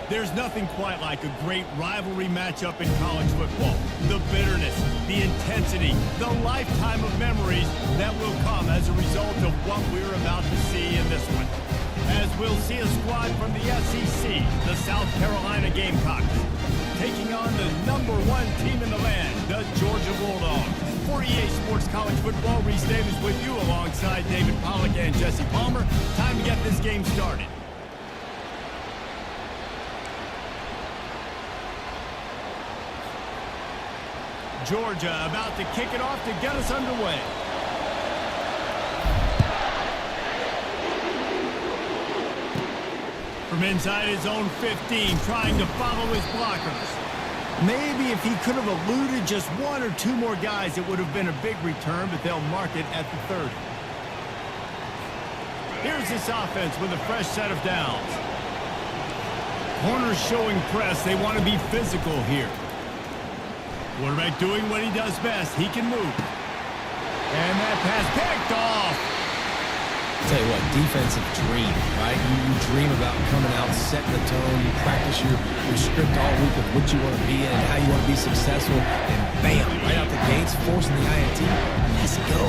There's nothing quite like a great rivalry matchup in college football. The bitterness, the intensity, the lifetime of memories that will come as a result of what we're about to see in this one. As we'll see a squad from the SEC, the South Carolina Gamecocks, taking on the #1 team in the land, the Georgia Bulldogs. For EA Sports College Football, Reese Davis with you alongside David Pollack and Jesse Palmer. Time to get this game started. Georgia about to kick it off to get us underway. From inside his own 15, trying to follow his blockers. Maybe if he could have eluded just one or two more guys, it would have been a big return, but they'll mark it at the 30. Here's this offense with a fresh set of downs. Corners showing press. They want to be physical here. Quarterback doing what he does best. He can move. And that pass picked off. Tell you what, defensive dream, right? You dream about coming out, setting the tone. You practice your script all week of what you want to be in and how you want to be successful. And bam, right out the gates, forcing the INT. Let's go.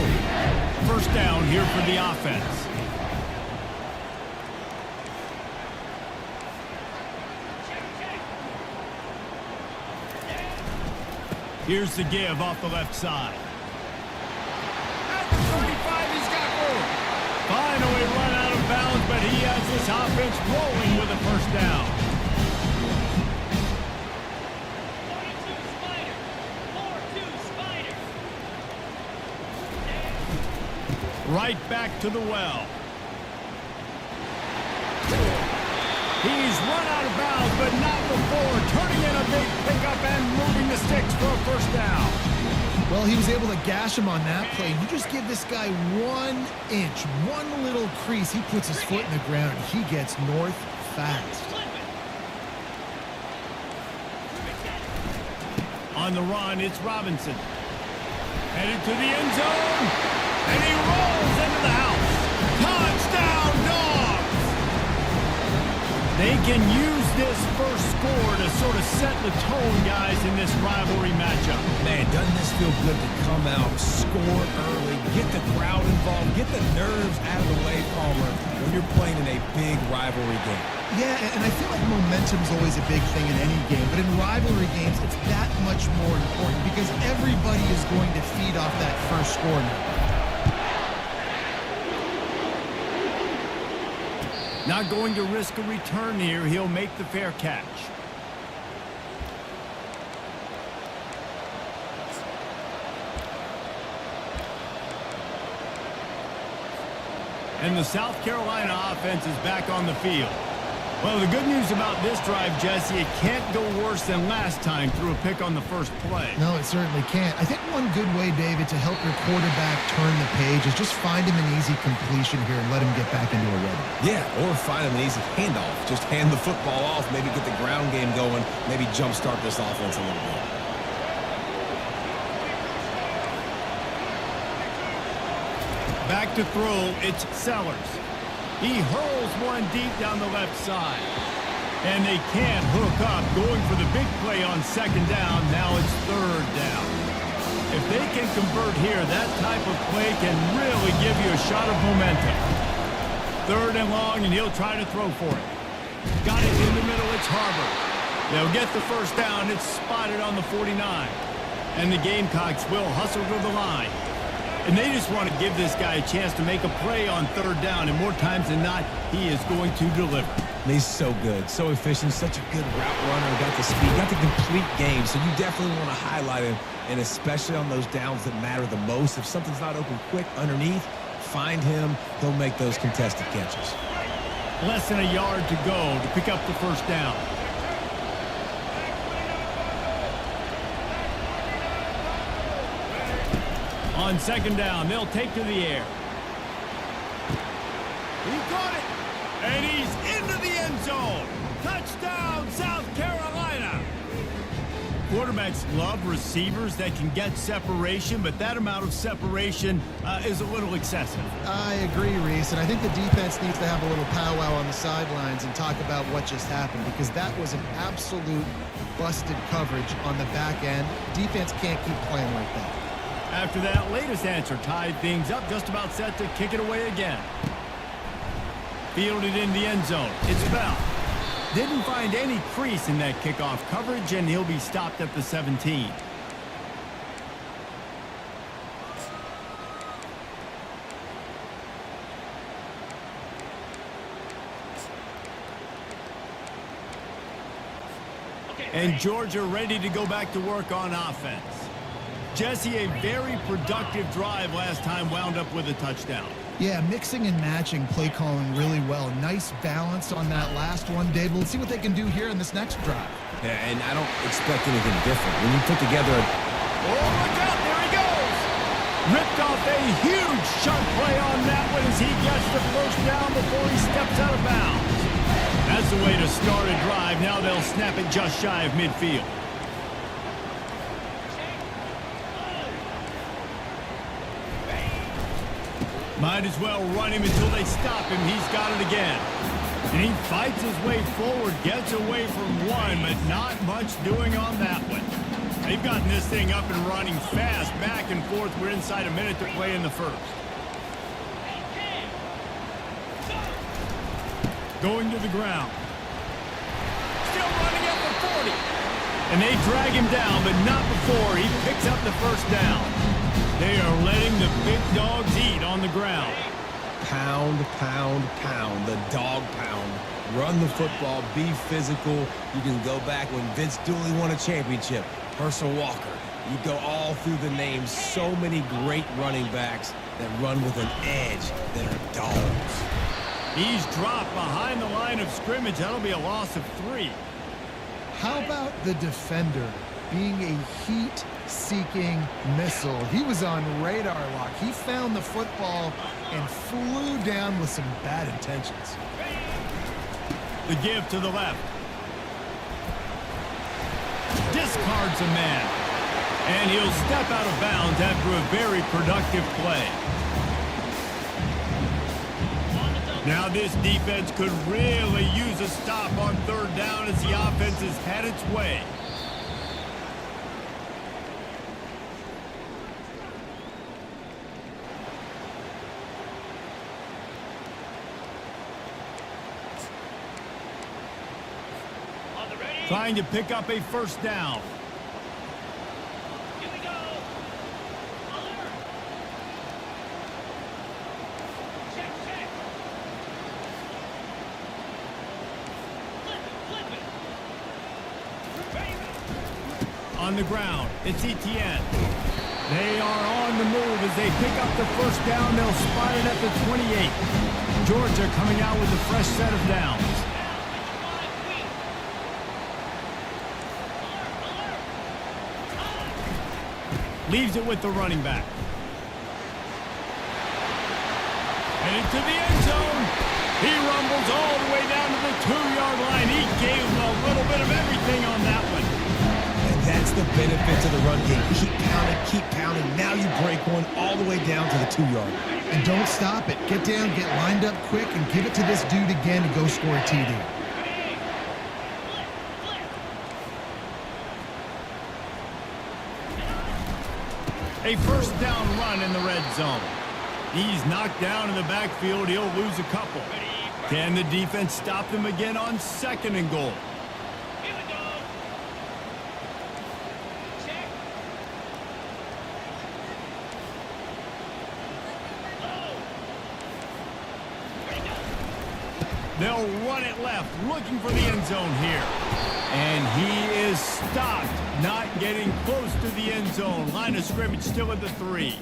First down here for the offense. Here's the give off the left side. At the 35, he's got room. Finally run out of bounds, but he has this offense rolling with a first down. 42 Spider. 4-2 Spider. Right back to the well. He's run out of bounds, but not before. Turning in a big pickup and moving the sticks for a first down. Well, he was able to gash him on that play. You just give this guy 1 inch, one little crease. He puts his foot in the ground, and he gets north fast. On the run, it's Robinson. Headed to the end zone, and he rolls into the house. Touchdown, Dogs! They can use this first score to sort of set the tone, guys, in this rivalry matchup. Man, doesn't this feel good to come out, score early, get the crowd involved, get the nerves out of the way, Palmer, when you're playing in a big rivalry game? Yeah, and I feel like momentum's always a big thing in any game, but in rivalry games, it's that much more important because everybody is going to feed off that first score now. Not going to risk a return here. He'll make the fair catch. And the South Carolina offense is back on the field. Well, the good news about this drive, Jesse, it can't go worse than last time through a pick on the first play. No, it certainly can't. I think one good way, David, to help your quarterback turn the page is just find him an easy completion here and let him get back into a rhythm. Yeah, or find him an easy handoff. Just hand the football off, maybe get the ground game going, maybe jumpstart this offense a little bit. Back to throw, it's Sellers. He hurls one deep down the left side. And they can't hook up, going for the big play on second down. Now it's third down. If they can convert here, that type of play can really give you a shot of momentum. Third and long, and he'll try to throw for it. Got it in the middle, it's Harbor. They'll get the first down. It's spotted on the 49. And the Gamecocks will hustle to the line. And they just want to give this guy a chance to make a play on third down, and more times than not, he is going to deliver. He's so good, so efficient, such a good route runner, got the speed, got the complete game, so you definitely want to highlight him, and especially on those downs that matter the most. If something's not open quick underneath, find him, he'll make those contested catches. Less than a yard to go to pick up the first down. On second down, they'll take to the air. He caught it, and he's into the end zone. Touchdown, South Carolina. Quarterbacks love receivers that can get separation, but that amount of separation is a little excessive. I agree, Reese, and I think the defense needs to have a little powwow on the sidelines and talk about what just happened, because that was an absolute busted coverage on the back end. Defense can't keep playing like that. After that latest answer tied things up, just about set to kick it away again. Fielded in the end zone. It's foul. Didn't find any crease in that kickoff coverage, and he'll be stopped at the 17. And Georgia ready to go back to work on offense. Jesse, a very productive drive last time, wound up with a touchdown. Yeah, mixing and matching play calling really well. Nice balance on that last one, Dave. Let's see what they can do here in this next drive. Yeah, and I don't expect anything different. When you put together Oh, look out, there he goes! Ripped off a huge chunk play on that one as he gets the first down before he steps out of bounds. That's the way to start a drive. Now they'll snap it just shy of midfield. Might as well run him until they stop him. He's got it again. And he fights his way forward, gets away from one, but not much doing on that one. They've gotten this thing up and running fast, back and forth. We're inside a minute to play in the first. Going to the ground. Still running at the 40. And they drag him down, but not before he picks up the first down. They are letting the big dogs eat on the ground. pound, pound, pound, the dog pound. Run the football, be physical. You can go back when Vince Dooley won a championship. Herschel Walker. You go all through the names. So many great running backs that run with an edge that are dogs. He's dropped behind the line of scrimmage. That'll be a loss of 3. How about the defender being a heat-seeking missile? He was on radar lock. He found the football and flew down with some bad intentions. The give to the left. Discards a man. And he'll step out of bounds after a very productive play. Now this defense could really use a stop on 3rd down as the offense has had its way. Trying to pick up a 1st down. Here we go. Alert. Check, check. Flip it. Ready. On the ground, it's Etienne. They are on the move as they pick up the 1st down. They'll spot it at the 28. Georgia coming out with a fresh set of downs. Leaves it with the running back. And into the end zone. He rumbles all the way down to the 2-yard line. He gave him a little bit of everything on that one. And that's the benefit to the run game. Keep pounding, keep pounding. Now you break one all the way down to the 2-yard line. And don't stop it. Get down, get lined up quick, and give it to this dude again to go score a TD. A 1st down run in the red zone. He's knocked down in the backfield. He'll lose a couple. Can the defense stop them again on 2nd and goal? Here we go. Check. Low. Ready, go. They'll run it left, looking for the end zone here. And he is stopped, not getting close to the end zone. Line of scrimmage still at the 3.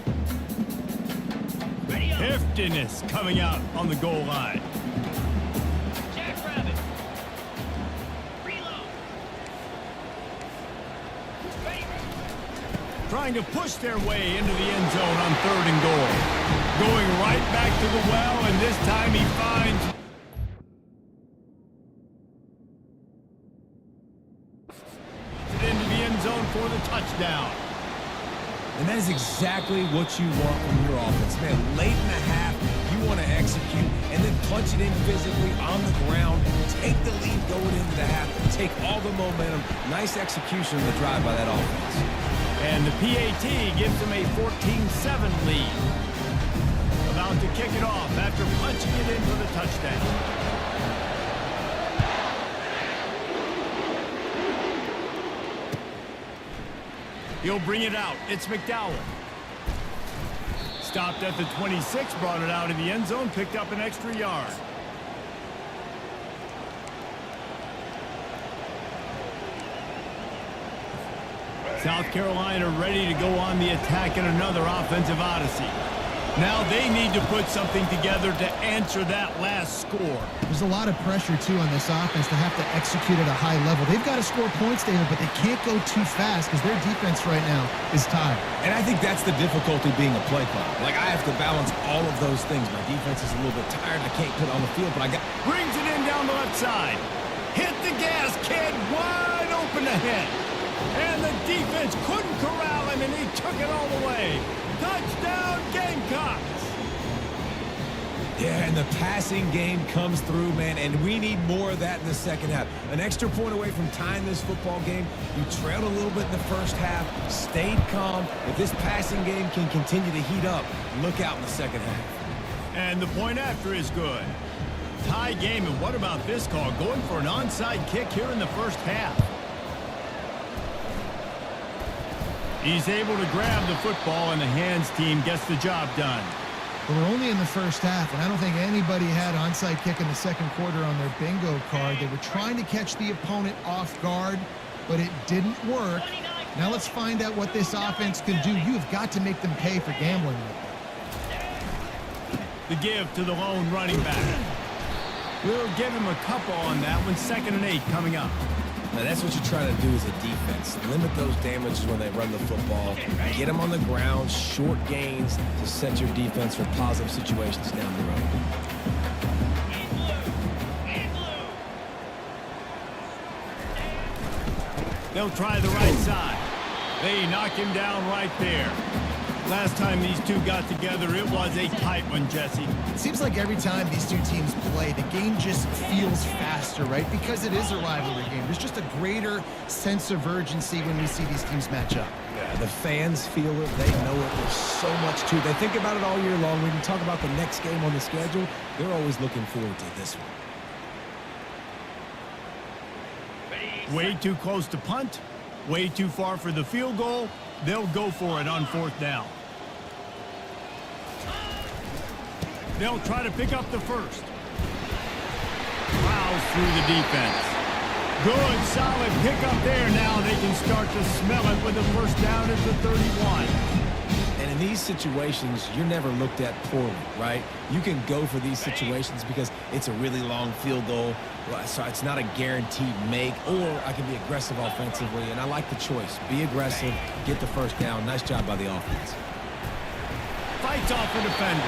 Ready up. Heftiness coming out on the goal line. Jackrabbit. Reload. Ready. Trying to push their way into the end zone on 3rd and goal. Going right back to the well, and this time he finds into the end zone for down. And that is exactly what you want from your offense. Man, late in the half, you want to execute and then punch it in physically on the ground, take the lead going into the half, take all the momentum. Nice execution of the drive by that offense. And the PAT gives them a 14-7 lead. About to kick it off after punching it in for the touchdown. He'll bring it out. It's McDowell. Stopped at the 26, brought it out of the end zone, picked up an extra yard. South Carolina ready to go on the attack in another offensive odyssey. Now they need to put something together to answer that last score. There's a lot of pressure, too, on this offense to have to execute at a high level. They've got to score points, David, but they can't go too fast because their defense right now is tired. And I think that's the difficulty being a play caller. Like, I have to balance all of those things. My defense is a little bit tired. I can't put it on the field, but I got... Brings it in down the left side. Hit the gas, kid. Wide open ahead. And the defense couldn't corral him, and he took it all the way. Touchdown, Gamecocks! Yeah, and the passing game comes through, man, and we need more of that in the second half. An extra point away from tying this football game. You trailed a little bit in the first half, stayed calm. If this passing game can continue to heat up, look out in the second half. And the point after is good. Tie game, and what about this call? Going for an onside kick here in the first half. He's able to grab the football, and the hands team gets the job done. But we're only in the first half, and I don't think anybody had onside kick in the second quarter on their bingo card. They were trying to catch the opponent off guard, but it didn't work. Now let's find out what this offense can do. You have got to make them pay for gambling. The give to the lone running back. We'll give him a couple on that one. 2nd and 8 coming up. Now, that's what you try to do as a defense. Limit those damages when they run the football. Get them on the ground, short gains to set your defense for positive situations down the road. They'll try the right side. They knock him down right there. Last time these two got together, it was a tight one, Jesse. It seems like every time these two teams play, the game just feels faster, right? Because it is a rivalry game. There's just a greater sense of urgency when we see these teams match up. Yeah, the fans feel it. They know it. There's so much to it. They think about it all year long. When you talk about the next game on the schedule, they're always looking forward to this one. Way too close to punt. Way too far for the field goal. They'll go for it on 4th down. They'll try to pick up the first. Plows through the defense. Good, solid pickup there. Now they can start to smell it with the first down at the 31. And in these situations, you're never looked at poorly, right? You can go for these situations because it's a really long field goal. So it's not a guaranteed make, or I can be aggressive offensively, and I like the choice. Be aggressive, get the first down. Nice job by the offense. Fights off a defender.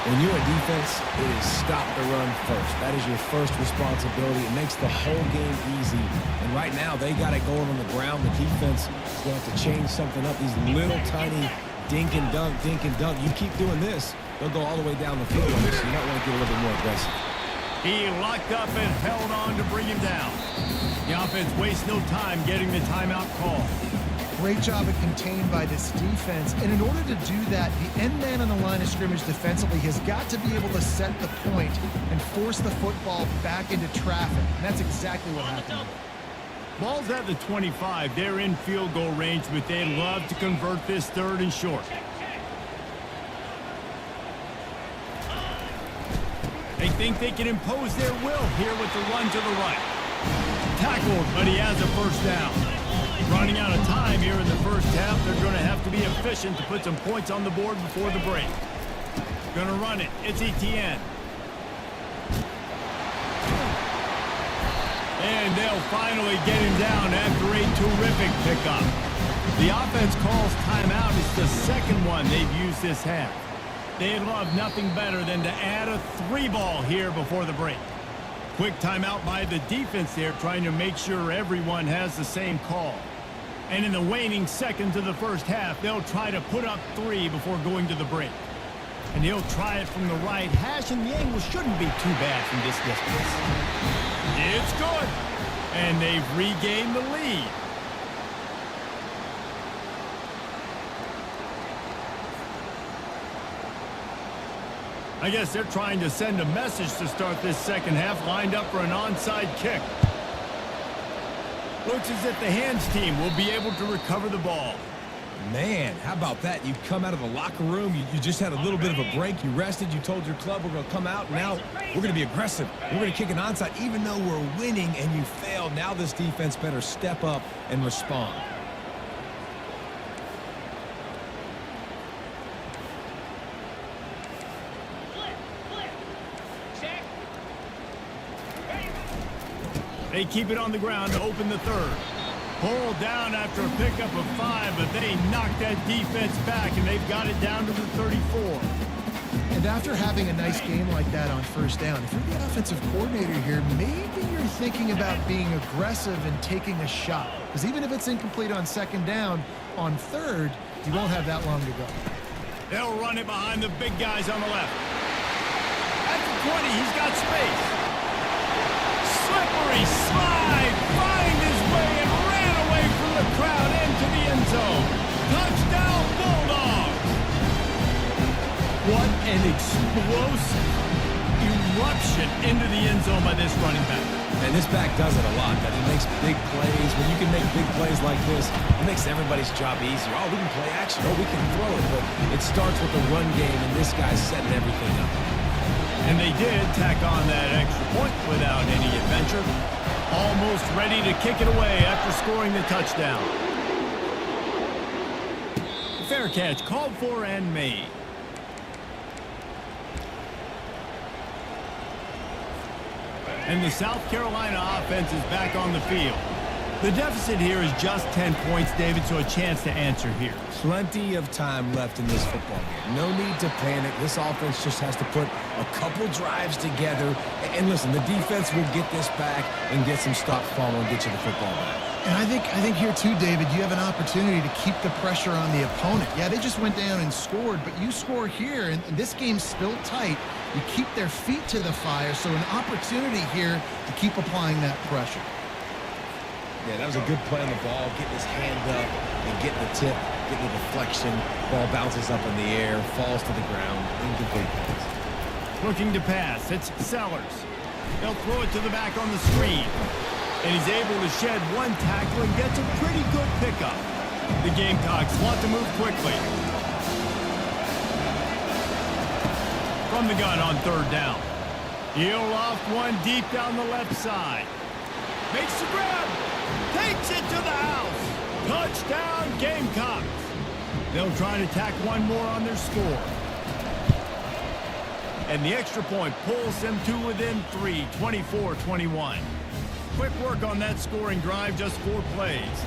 When you're a defense, it is stop the run first. That is your first responsibility. It makes the whole game easy. And right now, they got it going on the ground. The defense is going to have to change something up. These little tiny dink and dunk, dink and dunk. You keep doing this, they'll go all the way down the field. So you might want to get a little bit more aggressive. He locked up and held on to bring him down. The offense wastes no time getting the timeout call. Great job of contained by this defense. And in order to do that, the end man on the line of scrimmage defensively has got to be able to set the point and force the football back into traffic. And that's exactly what happened. Ball's at the 25. They're in field goal range, but they'd love to convert this 3rd and short. They think they can impose their will here with the run to the right. Tackled, but he has a first down. Running out of time here in the first half. They're going to have to be efficient to put some points on the board before the break. Going to run it. It's Etienne. And they'll finally get him down after a terrific pickup. The offense calls timeout. It's the second one they've used this half. They'd love nothing better than to add a 3-ball here before the break. Quick timeout by the defense there, trying to make sure everyone has the same call. And in the waning seconds of the first half, they'll try to put up 3 before going to the break. And he'll try it from the right hash, and the angle shouldn't be too bad from this distance. It's good. And they've regained the lead. I guess they're trying to send a message to start this second half, lined up for an onside kick. Looks as if the hands team will be able to recover the ball. Man, how about that? You come out of the locker room, you just had a little bit of a break, you rested, you told your club we're going to come out, now we're going to be aggressive. We're going to kick an onside, even though we're winning and you failed. Now this defense better step up and respond. They keep it on the ground to open the third. Pulled down after a pickup of 5, but they knocked that defense back, and they've got it down to the 34. And after having a nice game like that on first down, if you're the offensive coordinator here, maybe you're thinking about being aggressive and taking a shot. Because even if it's incomplete on second down, on third, you won't have that long to go. They'll run it behind the big guys on the left. At the 20, he's got space. Slippery slide, find his way and ran away from the crowd into the end zone. Touchdown, Bulldogs! What an explosive eruption into the end zone by this running back. And this back does it a lot. That he makes big plays. When you can make big plays like this, it makes everybody's job easier. Oh, we can play action. Oh, we can throw it. But it starts with the run game, and this guy's setting everything up. And they did tack on that extra point without any adventure. Almost ready to kick it away after scoring the touchdown. Fair catch called for and made. And the South Carolina offense is back on the field. The deficit here is just 10 points, David, so a chance to answer here. Plenty of time left in this football game. No need to panic. This offense just has to put a couple drives together. And listen, the defense will get this back and get some stops following and get you the football back. And I think here too, David, you have an opportunity to keep the pressure on the opponent. Yeah, they just went down and scored, but you score here, and this game's still tight. You keep their feet to the fire, so an opportunity here to keep applying that pressure. Yeah, that was a good play on the ball, getting his hand up and getting the tip, getting the deflection. Ball bounces up in the air, falls to the ground, incomplete pass. Looking to pass, it's Sellers. They'll throw it to the back on the screen. And he's able to shed one tackle and gets a pretty good pickup. The Gamecocks want to move quickly. From the gun on third down. He'll loft one deep down the left side. Makes the grab. Takes it to the house. Touchdown, Gamecocks. They'll try to tack one more on their score. And the extra point pulls them to within 3, 24-21. Quick work on that scoring drive, just 4 plays.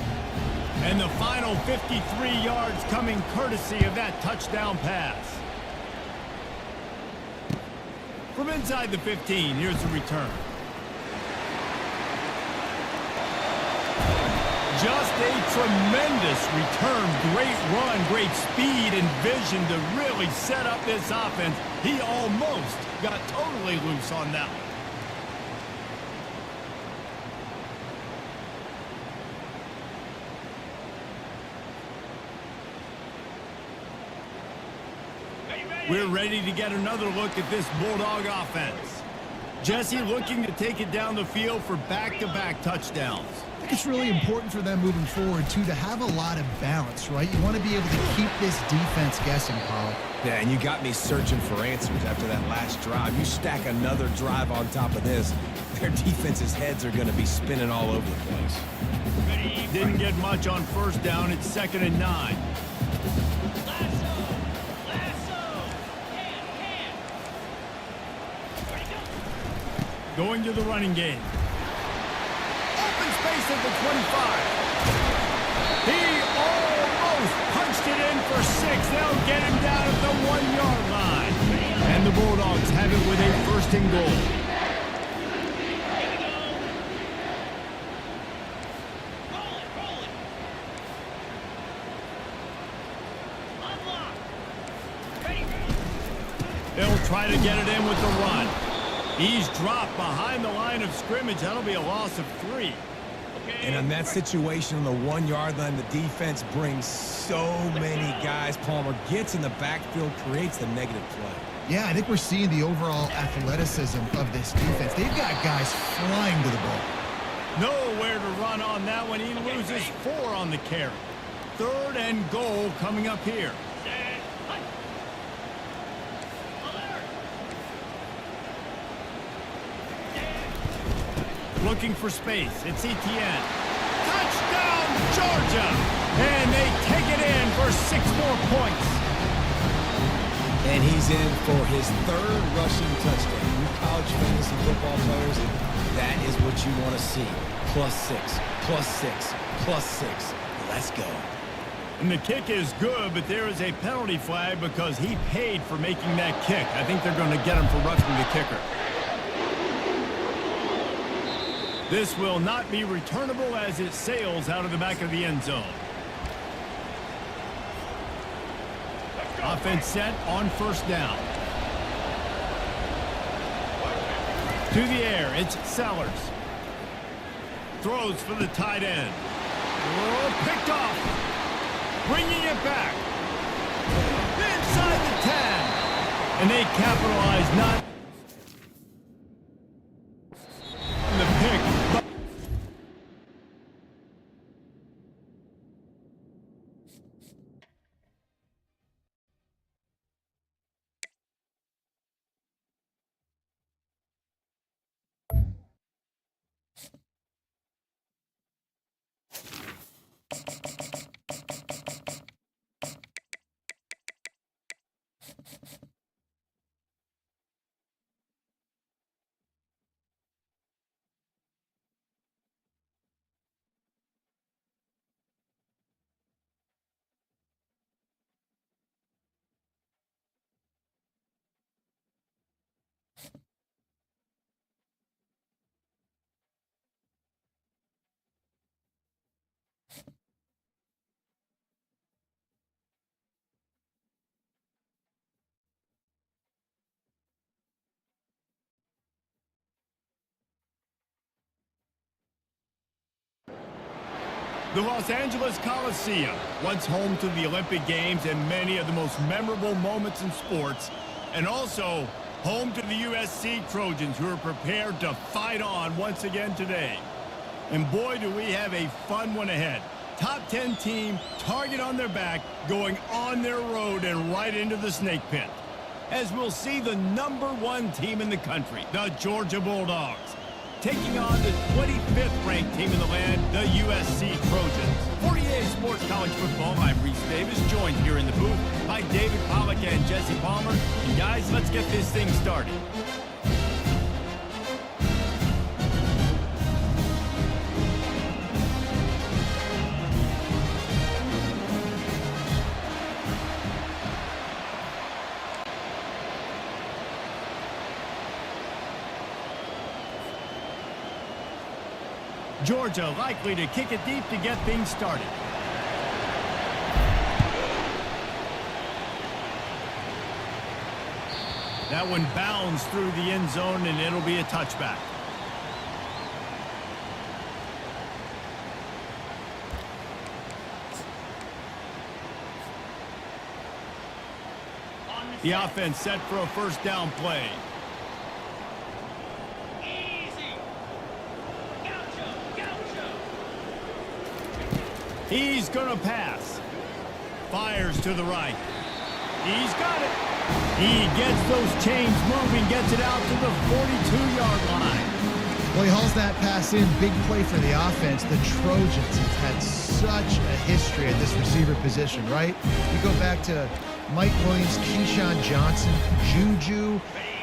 And the final 53 yards coming courtesy of that touchdown pass. From inside the 15, here's the return. Just a tremendous return. Great run, great speed and vision to really set up this offense. He almost got totally loose on that one. We're ready to get another look at this Bulldog offense. Jesse looking to take it down the field for back-to-back touchdowns. I think it's really important for them moving forward, too, to have a lot of balance, right? You want to be able to keep this defense guessing, Paul. Yeah, and you got me searching for answers after that last drive. You stack another drive on top of this, their defense's heads are going to be spinning all over the place. Didn't get much on first down. It's 2nd and 9. Going to the running game. Open space at the 25. He almost punched it in for 6. They'll get him down at the 1-yard line. And the Bulldogs have it with a 1st and goal. He's dropped behind the line of scrimmage. That'll be a loss of 3. And on that situation on the 1-yard line, the defense brings so many guys. Palmer gets in the backfield, creates the negative play. Yeah, I think we're seeing the overall athleticism of this defense. They've got guys flying to the ball. Nowhere to run on that one. He loses 4 on the carry. 3rd and goal coming up here. Looking for space. It's Etienne. Touchdown, Georgia! And they take it in for 6 more points. And he's in for his 3rd rushing touchdown. You college fantasy football players, that is what you want to see. +6, +6, +6. Let's go. And the kick is good, but there is a penalty flag because he paid for making that kick. I think they're going to get him for roughing the kicker. This will not be returnable as it sails out of the back of the end zone. Offense set on 1st down. To the air, it's Sellers. Throws for the tight end. Oh, picked off. Bringing it back. Inside the 10. And they capitalize not on the pick. The Los Angeles Coliseum, once home to the Olympic Games and many of the most memorable moments in sports, and also home to the USC Trojans, who are prepared to fight on once again today. And boy, do we have a fun one ahead. Top 10 team, target on their back, going on their road and right into the snake pit. As we'll see the #1 team in the country, the Georgia Bulldogs, taking on the 25th ranked team in the land, the USC Trojans. For EA Sports College Football, I'm Reese Davis, joined here in the booth by David Pollack and Jesse Palmer. And guys, let's get this thing started. Georgia likely to kick it deep to get things started. That one bounds through the end zone, and it'll be a touchback. The offense set for a 1st down play. He's going to pass. Fires to the right. He's got it. He gets those chains moving, gets it out to the 42-yard line. Well, he hauls that pass in. Big play for the offense. The Trojans have had such a history at this receiver position, right? You go back to Mike Williams, Keyshawn Johnson, Juju,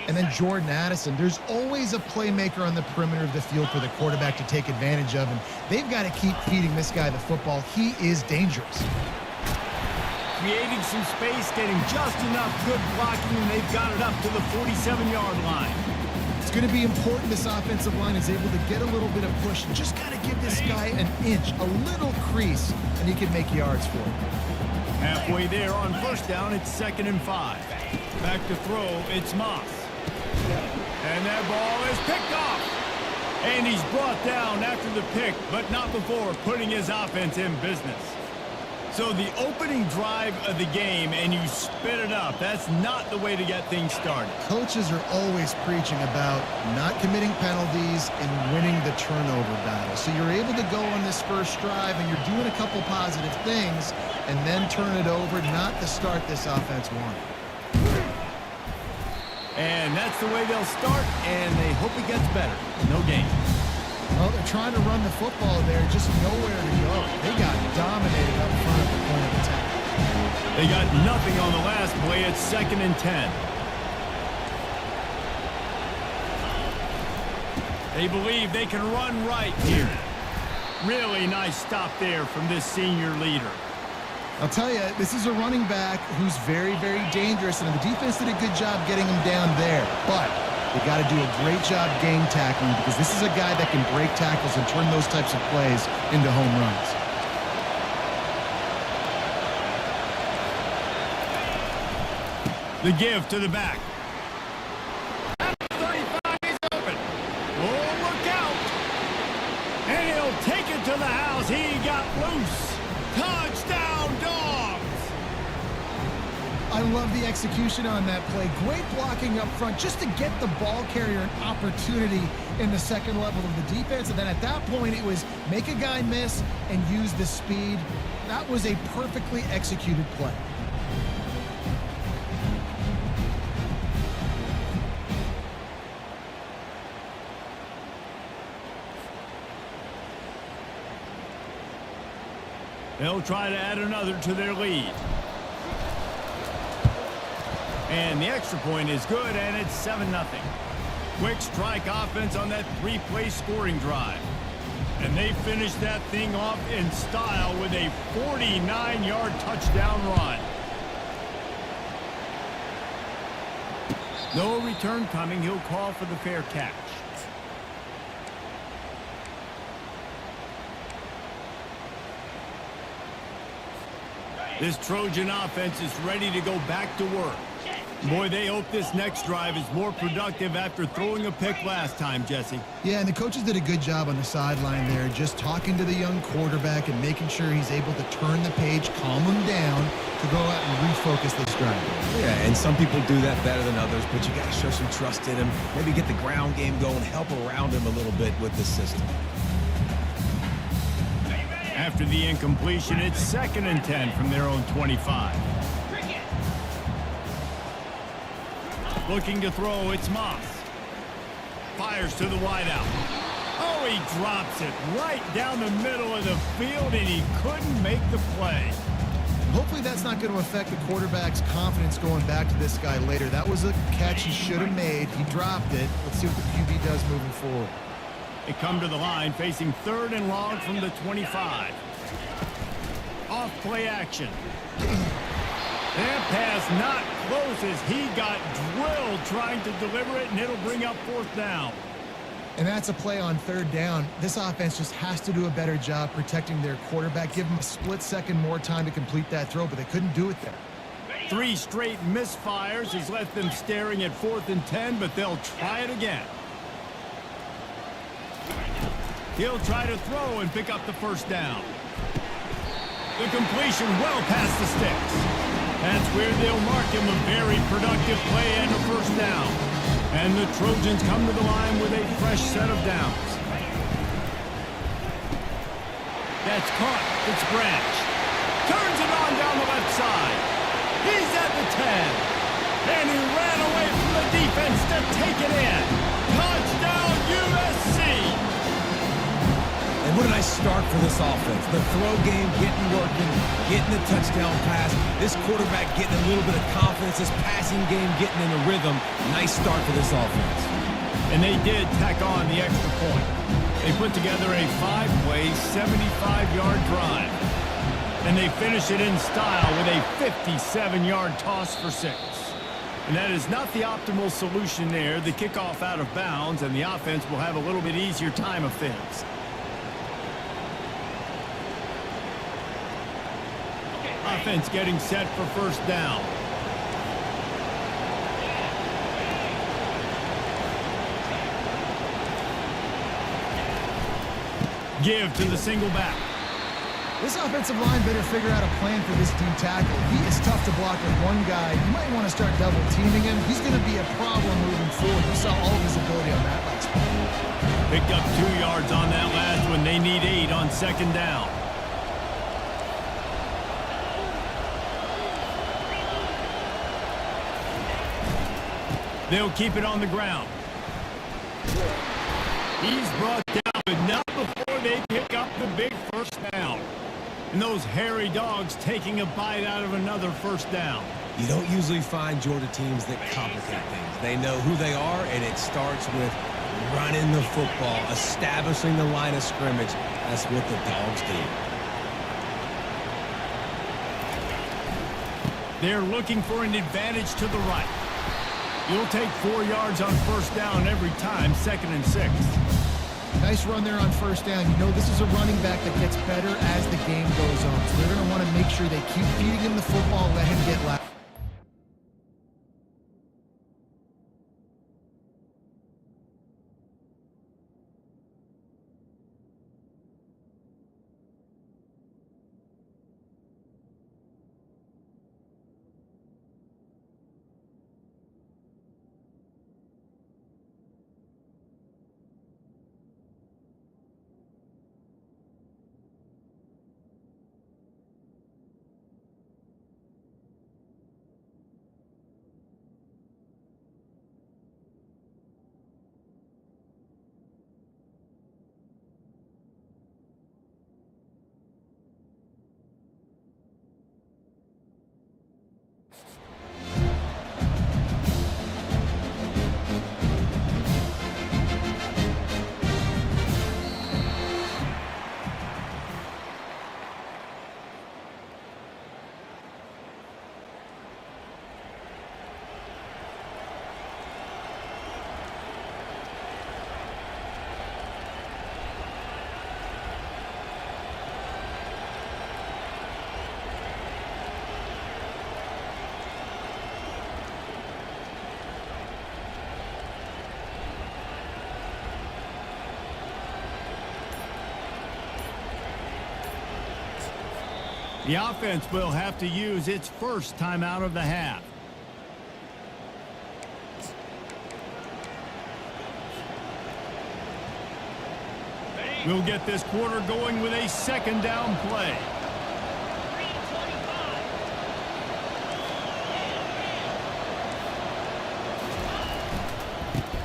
and then Jordan Addison. There's always a playmaker on the perimeter of the field for the quarterback to take advantage of, and they've got to keep feeding this guy the football. He is dangerous. Creating some space, getting just enough good blocking, and they've got it up to the 47-yard line. It's going to be important this offensive line is able to get a little bit of push and just got to give this guy an inch, a little crease, and he can make yards for it. Halfway there on 1st down, it's 2nd and 5. Back to throw, it's Moss. And that ball is picked off. And he's brought down after the pick, but not before putting his offense in business. So the opening drive of the game, and you spit it up. That's not the way to get things started. Coaches are always preaching about not committing penalties and winning the turnover battle. So you're able to go on this first drive, and you're doing a couple positive things, and then turn it over, not the start this offense wanted. And that's the way they'll start, and they hope it gets better. No gain. Well, they're trying to run the football there, just nowhere to go. They got dominated up front at the point of attack. They got nothing on the last play. It's 2nd and 10. They believe they can run right here. Really nice stop there from this senior leader. I'll tell you, this is a running back who's very, very dangerous, and the defense did a good job getting him down there. But they got to do a great job game tackling, because this is a guy that can break tackles and turn those types of plays into home runs. The give to the back. 35 is open. Oh, look out. And he'll take it to the house. He got loose. Touchdown, Dogs. I love the execution on that play. Great blocking up front just to get the ball carrier an opportunity in the second level of the defense. And then at that point, it was make a guy miss and use the speed. That was a perfectly executed play. They'll try to add another to their lead. And the extra point is good, and it's 7-0. Quick strike offense on that 3-play scoring drive. And they finish that thing off in style with a 49-yard touchdown run. No return coming. He'll call for the fair catch. This Trojan offense is ready to go back to work. Boy, they hope this next drive is more productive after throwing a pick last time, Jesse. Yeah, and the coaches did a good job on the sideline there, just talking to the young quarterback and making sure he's able to turn the page, calm him down to go out and refocus this drive. Yeah, and some people do that better than others, but you got to show some trust in him. Maybe get the ground game going, help around him a little bit with this system. After the incompletion, it's 2nd and 10 from their own 25. Looking to throw, it's Moss. Fires to the wideout. Oh, he drops it right down the middle of the field, and he couldn't make the play. Hopefully that's not going to affect the quarterback's confidence going back to this guy later. That was a catch he should have made. He dropped it. Let's see what the QB does moving forward. They come to the line facing 3rd and long from the 25. Off play action. That pass not close as he got drilled trying to deliver it, and it'll bring up 4th down. And that's a play on 3rd down. This offense just has to do a better job protecting their quarterback. Give him a split second more time to complete that throw, but they couldn't do it there. 3 straight misfires has left them staring at 4th and 10, but they'll try it again. He'll try to throw and pick up the 1st down. The completion well past the sticks. That's where they'll mark him a very productive play and a 1st down. And the Trojans come to the line with a fresh set of downs. That's caught. It's Branch. Turns it on down the left side. He's at the 10. And he ran away from the defense to take it in. Touchdown, USC! And what a nice start for this offense. The throw game getting working, getting the touchdown pass. This quarterback getting a little bit of confidence. This passing game getting in the rhythm. Nice start for this offense. And they did tack on the extra point. They put together a 5-play, 75-yard drive. And they finish it in style with a 57-yard toss for 6. And that is not the optimal solution there. The kickoff out of bounds, and the offense will have a little bit easier time of things. Offense getting set for 1st down. Give to the single back. This offensive line better figure out a plan for this D tackle. He is tough to block with one guy. You might want to start double teaming him. He's going to be a problem moving forward. You saw all of his ability on that last play. Picked up 2 yards on that last one. They need 8 on second down. They'll keep it on the ground. He's brought down, but not before they pick up the big first down. And those hairy dogs taking a bite out of another first down. You don't usually find Georgia teams that complicate things. They know who they are, and it starts with running the football, establishing the line of scrimmage. That's what the dogs do. They're looking for an advantage to the right. You'll take 4 yards on first down every time, 2nd and 6. Nice run there on first down. You know this is a running back that gets better as the game goes on. So they're going to want to make sure they keep feeding him the football, let him get loud. The offense will have to use its first timeout of the half. We'll get this quarter going with a second down play.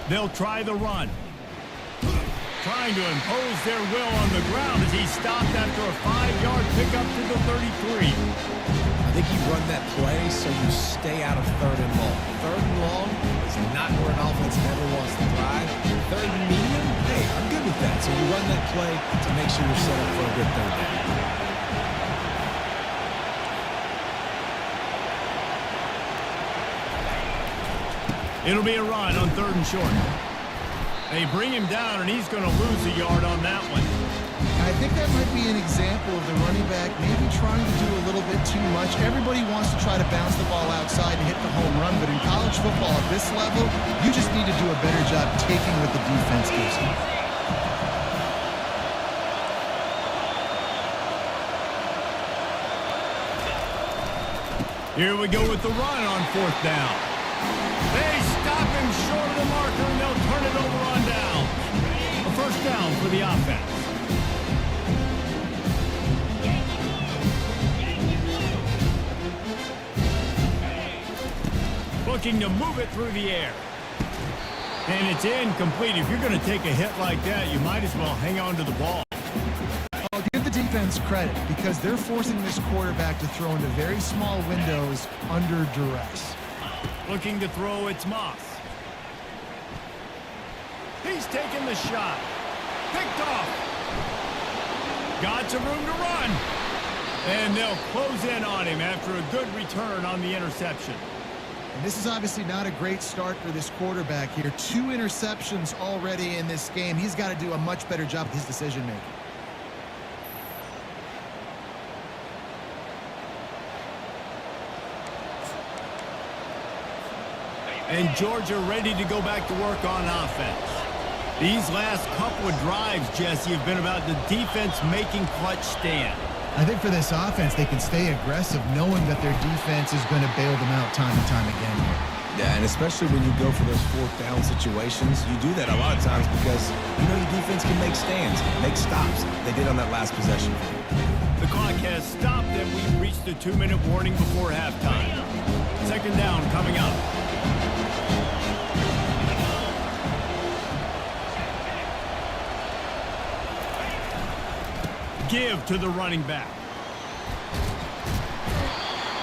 They'll try the run. Trying to impose their will on the ground as he stopped after a 5-yard pickup to the 33. I think you run that play so you stay out of 3rd and long. 3rd and long is not where an offense never wants to thrive. 3rd and medium, hey, I'm good with that. So you run that play to make sure you're set up for a good 3rd down. It'll be a run on 3rd and short. They bring him down, and he's going to lose a yard on that one. I think that might be an example of the running back maybe trying to do a little bit too much. Everybody wants to try to bounce the ball outside and hit the home run, but in college football at this level, you just need to do a better job taking what the defense gives you. Here we go with the run on 4th down. They stop him short of the marker, and they'll turn it over on down. A first down for the offense. Looking to move it through the air. And it's incomplete. If you're going to take a hit like that, you might as well hang on to the ball. I'll give the defense credit because they're forcing this quarterback to throw into very small windows under duress. Looking to throw, it's Moss. He's taking the shot. Picked off. Got some room to run. And they'll close in on him after a good return on the interception. And this is obviously not a great start for this quarterback here. 2 interceptions already in this game. He's got to do a much better job with his decision-making. And Georgia ready to go back to work on offense. These last couple of drives, Jesse, have been about the defense making clutch stand. I think for this offense, they can stay aggressive knowing that their defense is going to bail them out time and time again here. Yeah, and especially when you go for those fourth down situations, you do that a lot of times because you know your defense can make stands, make stops. They did on that last possession. The clock has stopped and we've reached the 2-minute warning before halftime. Second down coming up. Give to the running back.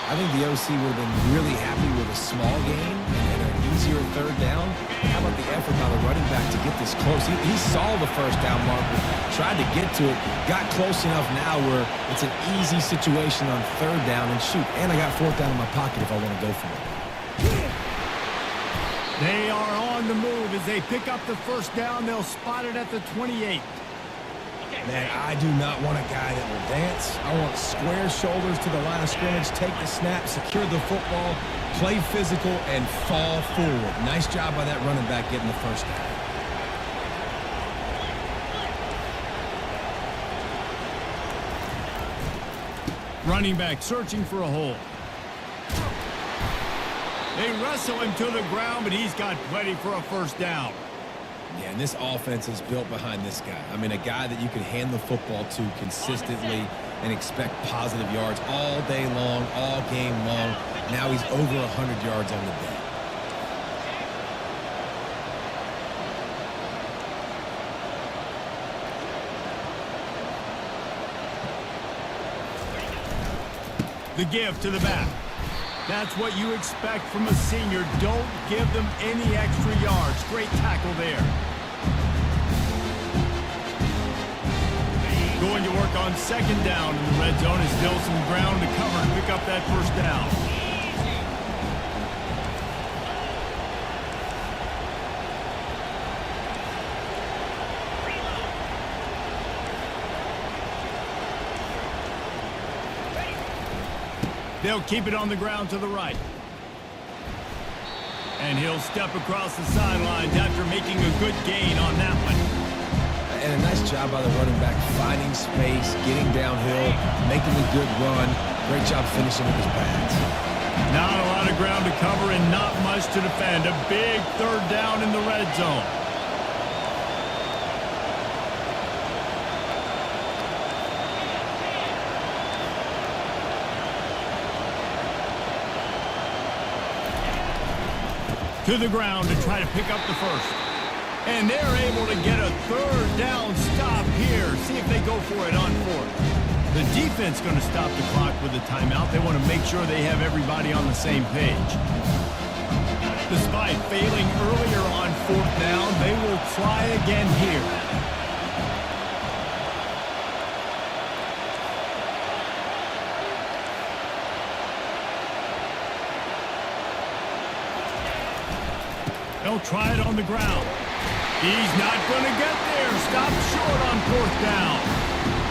I think the OC would have been really happy with a small gain and an easier third down. How about the effort by the running back to get this close? He saw the first down marker, tried to get to it, got close enough now where it's an easy situation on third down and shoot. And I got fourth down in my pocket if I want to go for it. They are on the move as they pick up the first down. They'll spot it at the 28. Man, I do not want a guy that will dance. I want square shoulders to the line of scrimmage, take the snap, secure the football, play physical, and fall forward. Nice job by that running back getting the first down. Running back searching for a hole. They wrestle him to the ground, but he's got plenty for a first down. Yeah, and this offense is built behind this guy. I mean, a guy that you can hand the football to consistently and expect positive yards all day long, all game long. Now he's over 100 yards on the day. The give to the back. That's what you expect from a senior. Don't give them any extra yards. Great tackle there. Going to work on second down in the red zone. Is still some ground to cover to pick up that first down. They'll keep it on the ground to the right. And he'll step across the sidelines after making a good gain on that one. And a nice job by the running back, finding space, getting downhill, making a good run. Great job finishing with his pads. Not a lot of ground to cover and not much to defend. A big third down in the red zone. To the ground to try to pick up the first. And they're able to get a third down stop here. See if they go for it on fourth. The defense going to stop the clock with a timeout. They want to make sure they have everybody on the same page. Despite failing earlier on fourth down, they will try again here. They'll try it on the ground. He's not going to get there. Stop short on fourth down.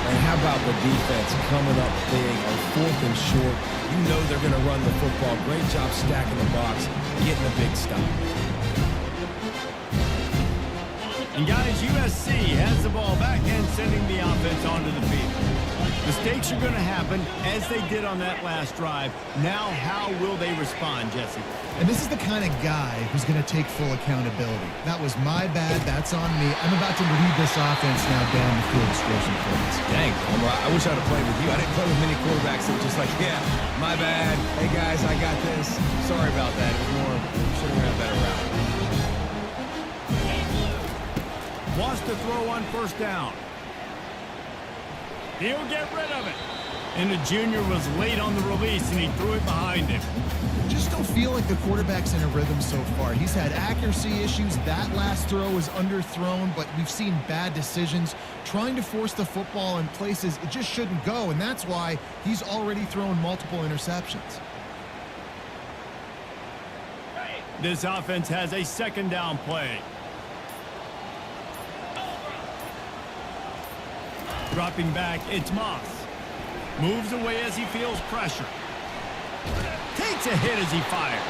And how about the defense coming up big on fourth and short? You know they're going to run the football. Great job stacking the box, getting a big stop. And guys, USC has the ball back and sending the offense onto the field. Mistakes are going to happen as they did on that last drive. Now, how will they respond, Jesse? And this is the kind of guy who's going to take full accountability. That was my bad. That's on me. I'm about to lead this offense now down the field to score some points. Dang, I wish I'd have played with you. I didn't play with many quarterbacks that were just like, yeah, my bad. Hey, guys, I got this. Sorry about that. It was more, should have ran a better route. Wants to throw on first down. He'll get rid of it. And the junior was late on the release, and he threw it behind him. Just don't feel like the quarterback's in a rhythm so far. He's had accuracy issues. That last throw was underthrown, but we've seen bad decisions, trying to force the football in places it just shouldn't go, and that's why he's already thrown multiple interceptions. This offense has a second down play. Dropping back, it's Moss. Moves away as he feels pressure. Takes a hit as he fires.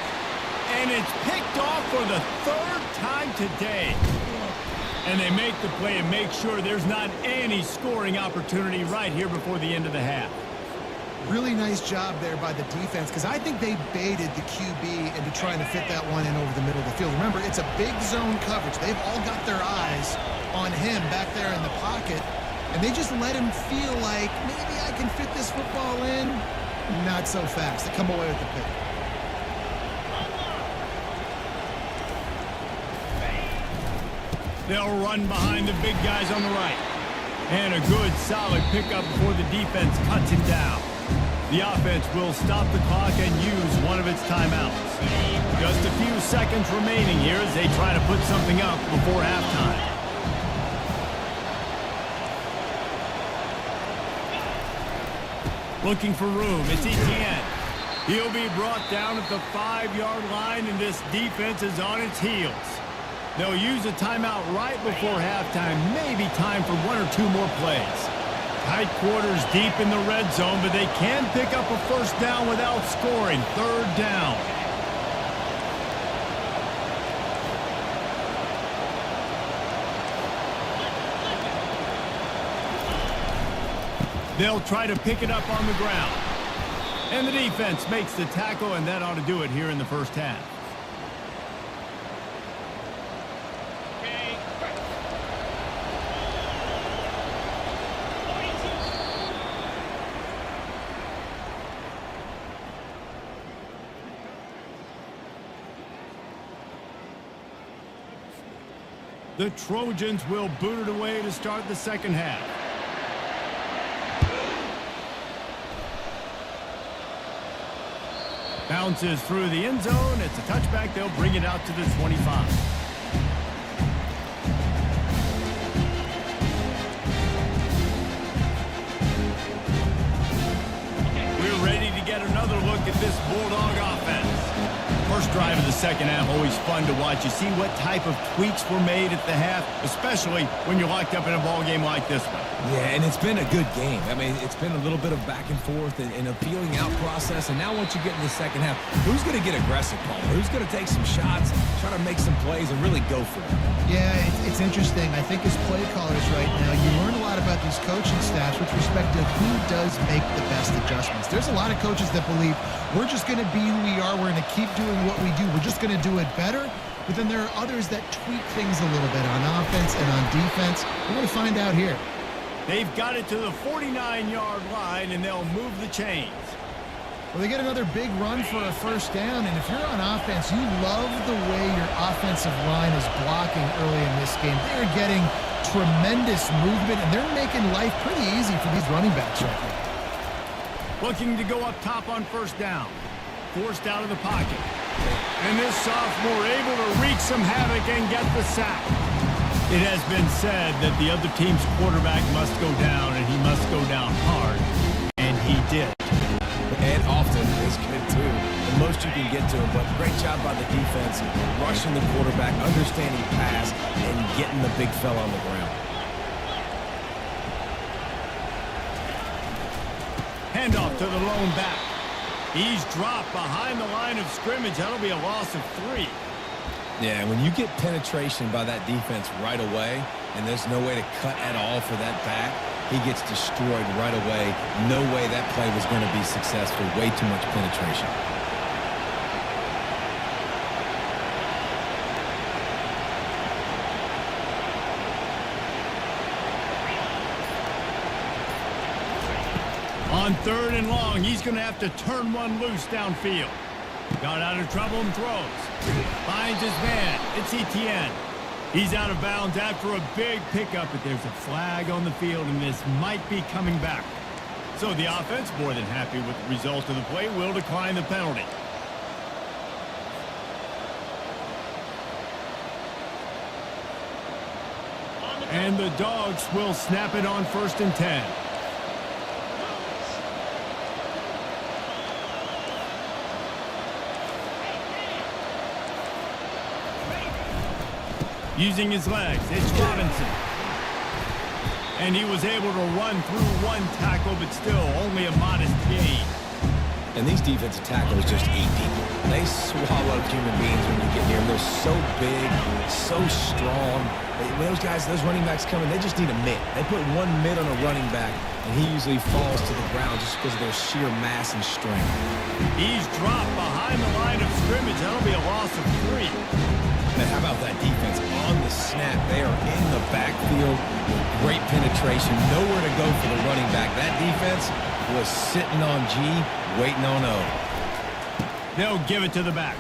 And it's picked off for the third time today. And they make the play and make sure there's not any scoring opportunity right here before the end of the half. Really nice job there by the defense, because I think they baited the QB into trying to fit that one in over the middle of the field. Remember, it's a big zone coverage. They've all got their eyes on him back there in the pocket, and they just let him feel like, maybe I can fit this football in. Not so fast. They come away with the pick. They'll run behind the big guys on the right. And a good, solid pickup before the defense cuts him down. The offense will stop the clock and use one of its timeouts. Just a few seconds remaining here as they try to put something up before halftime. Looking for room. It's Etienne. He'll be brought down at the 5-yard line, and this defense is on its heels. They'll use a timeout right before halftime. Maybe time for one or two more plays. Tight quarters deep in the red zone, but they can pick up a first down without scoring. Third down. They'll try to pick it up on the ground. And the defense makes the tackle, and that ought to do it here in the first half. The Trojans will boot it away to start the second half. Bounces through the end zone. It's a touchback. They'll bring it out to the 25. We're ready to get another look at this Bulldog offense. First drive of the second half, always fun to watch. You see what type of tweaks were made at the half, especially when you're locked up in a ball game like this one. Yeah, and it's been a good game. I mean, it's been a little bit of back and forth and a feeling out process. And now once you get in the second half, who's going to get aggressive, Paul? Who's going to take some shots, try to make some plays, and really go for it? Yeah, it's interesting. I think as play callers right now, you learn a lot about these coaching staffs with respect to who does make the best adjustments. There's a lot of coaches that believe we're just going to be who we are. We're going to keep doing what we do. We're just going to do it better. But then there are others that tweak things a little bit on offense and on defense. We're going to find out here. They've got it to the 49-yard line, and they'll move the chains. Well, they get another big run for a first down, and if you're on offense, you love the way your offensive line is blocking early in this game. They're getting tremendous movement, and they're making life pretty easy for these running backs right now. Looking to go up top on first down. Forced out of the pocket. And this sophomore able to wreak some havoc and get the sack. It has been said that the other team's quarterback must go down, and he must go down hard. And he did. And often is good, too. The most you can get to him, but great job by the defense, rushing the quarterback, understanding pass, and getting the big fella on the ground. Handoff to the lone back. He's dropped behind the line of scrimmage. That'll be a loss of 3. Yeah, when you get penetration by that defense right away, and there's no way to cut at all for that back, he gets destroyed right away. No way that play was going to be successful. Way too much penetration. On third and long, he's going to have to turn one loose downfield. Got out of trouble and throws. Finds his man. It's Etienne. He's out of bounds after a big pickup, but there's a flag on the field, and this might be coming back. So the offense, more than happy with the result of the play, will decline the penalty. And the Dogs will snap it on 1st and 10. Using his legs, it's Robinson. And he was able to run through one tackle, but still only a modest gain. And these defensive tackles just eat people. They swallow human beings when you get near them. They're so big, so strong. When those guys, those running backs coming, they just need a mid. They put one mid on a running back, and he usually falls to the ground just because of their sheer mass and strength. He's dropped behind the line of scrimmage. That'll be a loss of 3. Now, how about that defense on the snap? They are in the backfield with great penetration. Nowhere to go for the running back. That defense was sitting on G, waiting on O. They'll give it to the back.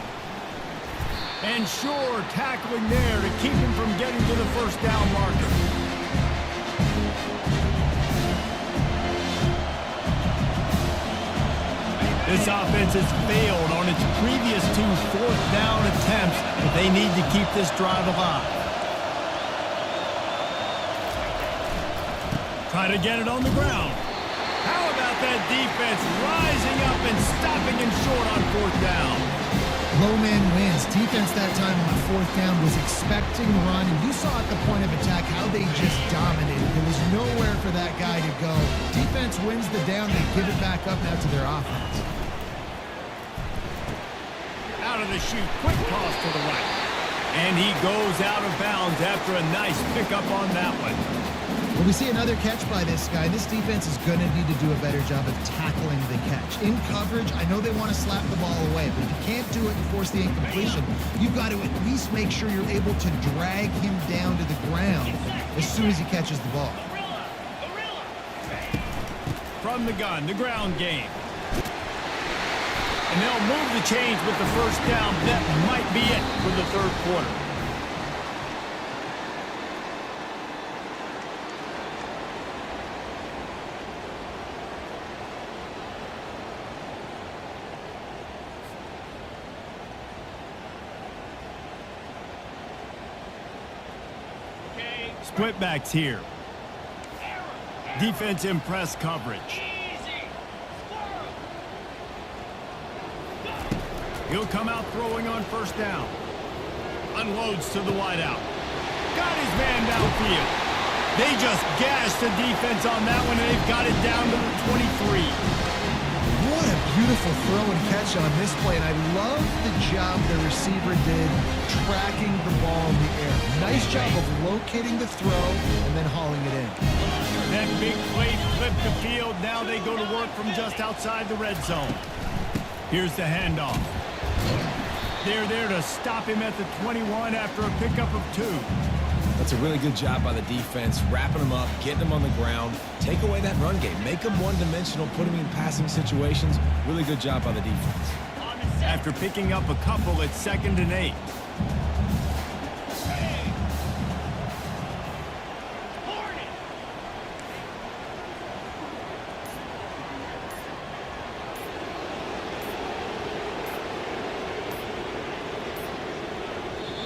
And sure, tackling there to keep him from getting to the first down marker. This offense has failed on its previous 2 fourth-down attempts, but they need to keep this drive alive. Try to get it on the ground. How about that defense rising up and stopping him short on 4th down? Low man wins. Defense that time on 4th down was expecting run, and you saw at the point of attack how they just dominated. There was nowhere for that guy to go. Defense wins the down. They give it back up now to their offense. Out of the chute, quick toss to the right. And he goes out of bounds after a nice pickup on that one. Well, we see another catch by this guy. This defense is going to need to do a better job of tackling the catch. In coverage, I know they want to slap the ball away, but if you can't do it and force the incompletion, you've got to at least make sure you're able to drag him down to the ground as soon as he catches the ball. From the gun, the ground game. And they'll move the chains with the first down. That might be it for the 3rd quarter. Split backs here. Defense in press coverage. He'll come out throwing on first down. Unloads to the wideout. Got his man downfield. They just gashed the defense on that one, and they've got it down to the 23. What a beautiful throw and catch on this play, and I love the job the receiver did tracking the ball in the air. Nice job of locating the throw and then hauling it in. That big play flipped the field. Now they go to work from just outside the red zone. Here's the handoff. They're there to stop him at the 21 after a pickup of 2. That's a really good job by the defense, wrapping them up, getting them on the ground, take away that run game, make them one-dimensional, put them in passing situations. Really good job by the defense. After picking up a couple at 2nd and 8.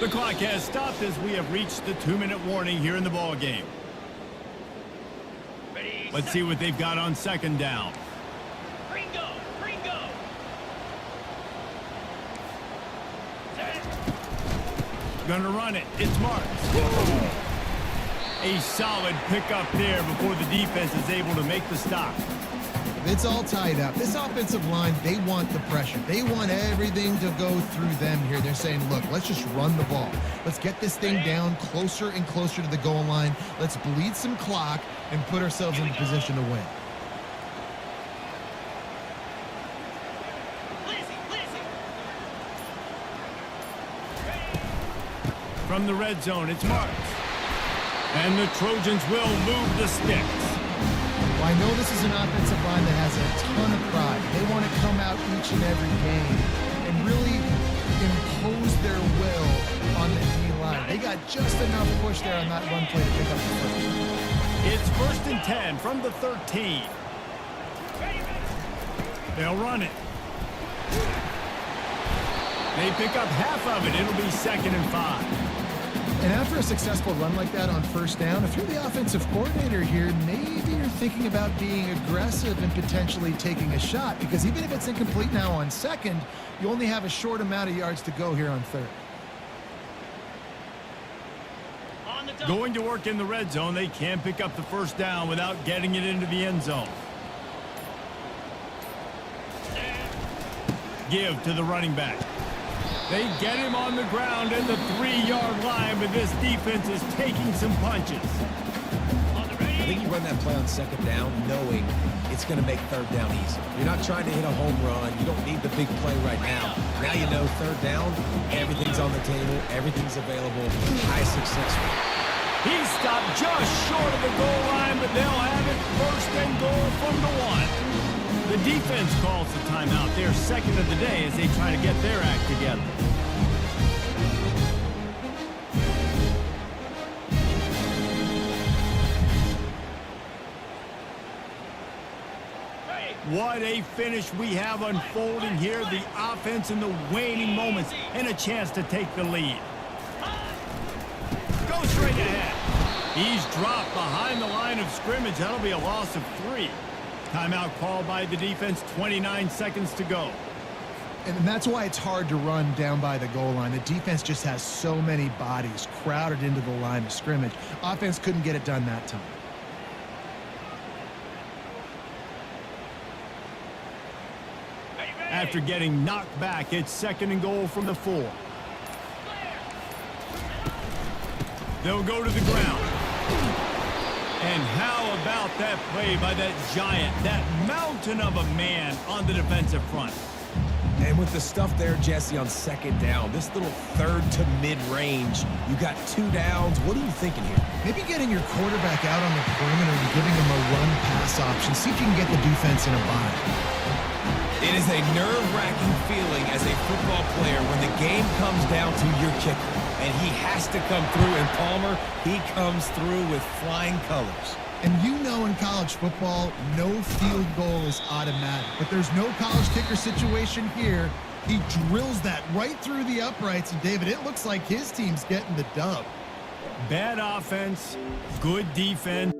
The clock has stopped as we have reached the 2-minute warning here in the ball game. Let's see what they've got on 2nd down. Ringo! Gonna run it. It's Marks. A solid pickup there before the defense is able to make the stop. It's all tied up. This offensive line, they want the pressure. They want everything to go through them here. They're saying, look, let's just run the ball. Let's get this thing down closer and closer to the goal line. Let's bleed some clock and put ourselves in a position to win. From the red zone, it's Marks. And the Trojans will move the sticks. Well, I know this is an offensive line that has a ton of pride. They want to come out each and every game and really impose their will on the D-line. They got just enough push there on that run play to pick up the first. It's 1st and 10 from the 13. They'll run it. They pick up half of it. It'll be 2nd and 5. And after a successful run like that on first down, if you're the offensive coordinator here, maybe you're thinking about being aggressive and potentially taking a shot, because even if it's incomplete now on 2nd, you only have a short amount of yards to go here on 3rd. Going to work in the red zone, they can pick up the first down without getting it into the end zone. give to the running back. They get him on the ground at the 3-yard line, but this defense is taking some punches. I think you run that play on second down knowing it's going to make third down easy. You're not trying to hit a home run. You don't need the big play right now. Now you know third down, everything's on the table, everything's available, high success rate. He stopped just short of the goal line, but they'll have it first and goal from the 1. The defense calls the timeout, their second of the day, as they try to get their act together. What a finish we have unfolding here. The offense in the waning moments and a chance to take the lead. Go straight ahead. He's dropped behind the line of scrimmage. That'll be a loss of 3. Timeout called by the defense, 29 seconds to go. And that's why it's hard to run down by the goal line. The defense just has so many bodies crowded into the line of scrimmage. Offense couldn't get it done that time. After getting knocked back, it's second and goal from the 4. They'll go to the ground. And how about that play by that giant, that mountain of a man on the defensive front? And with the stuff there, Jesse, on second down, this little third to mid-range, you got 2 downs. What are you thinking here? Maybe getting your quarterback out on the perimeter and giving him a run-pass option. See if you can get the defense in a bind. It is a nerve-wracking feeling as a football player when the game comes down to your kicker. And he has to come through. And Palmer, he comes through with flying colors. And you know in college football, no field goal is automatic. But there's no college kicker situation here. He drills that right through the uprights. And, David, it looks like his team's getting the dub. Bad offense, good defense.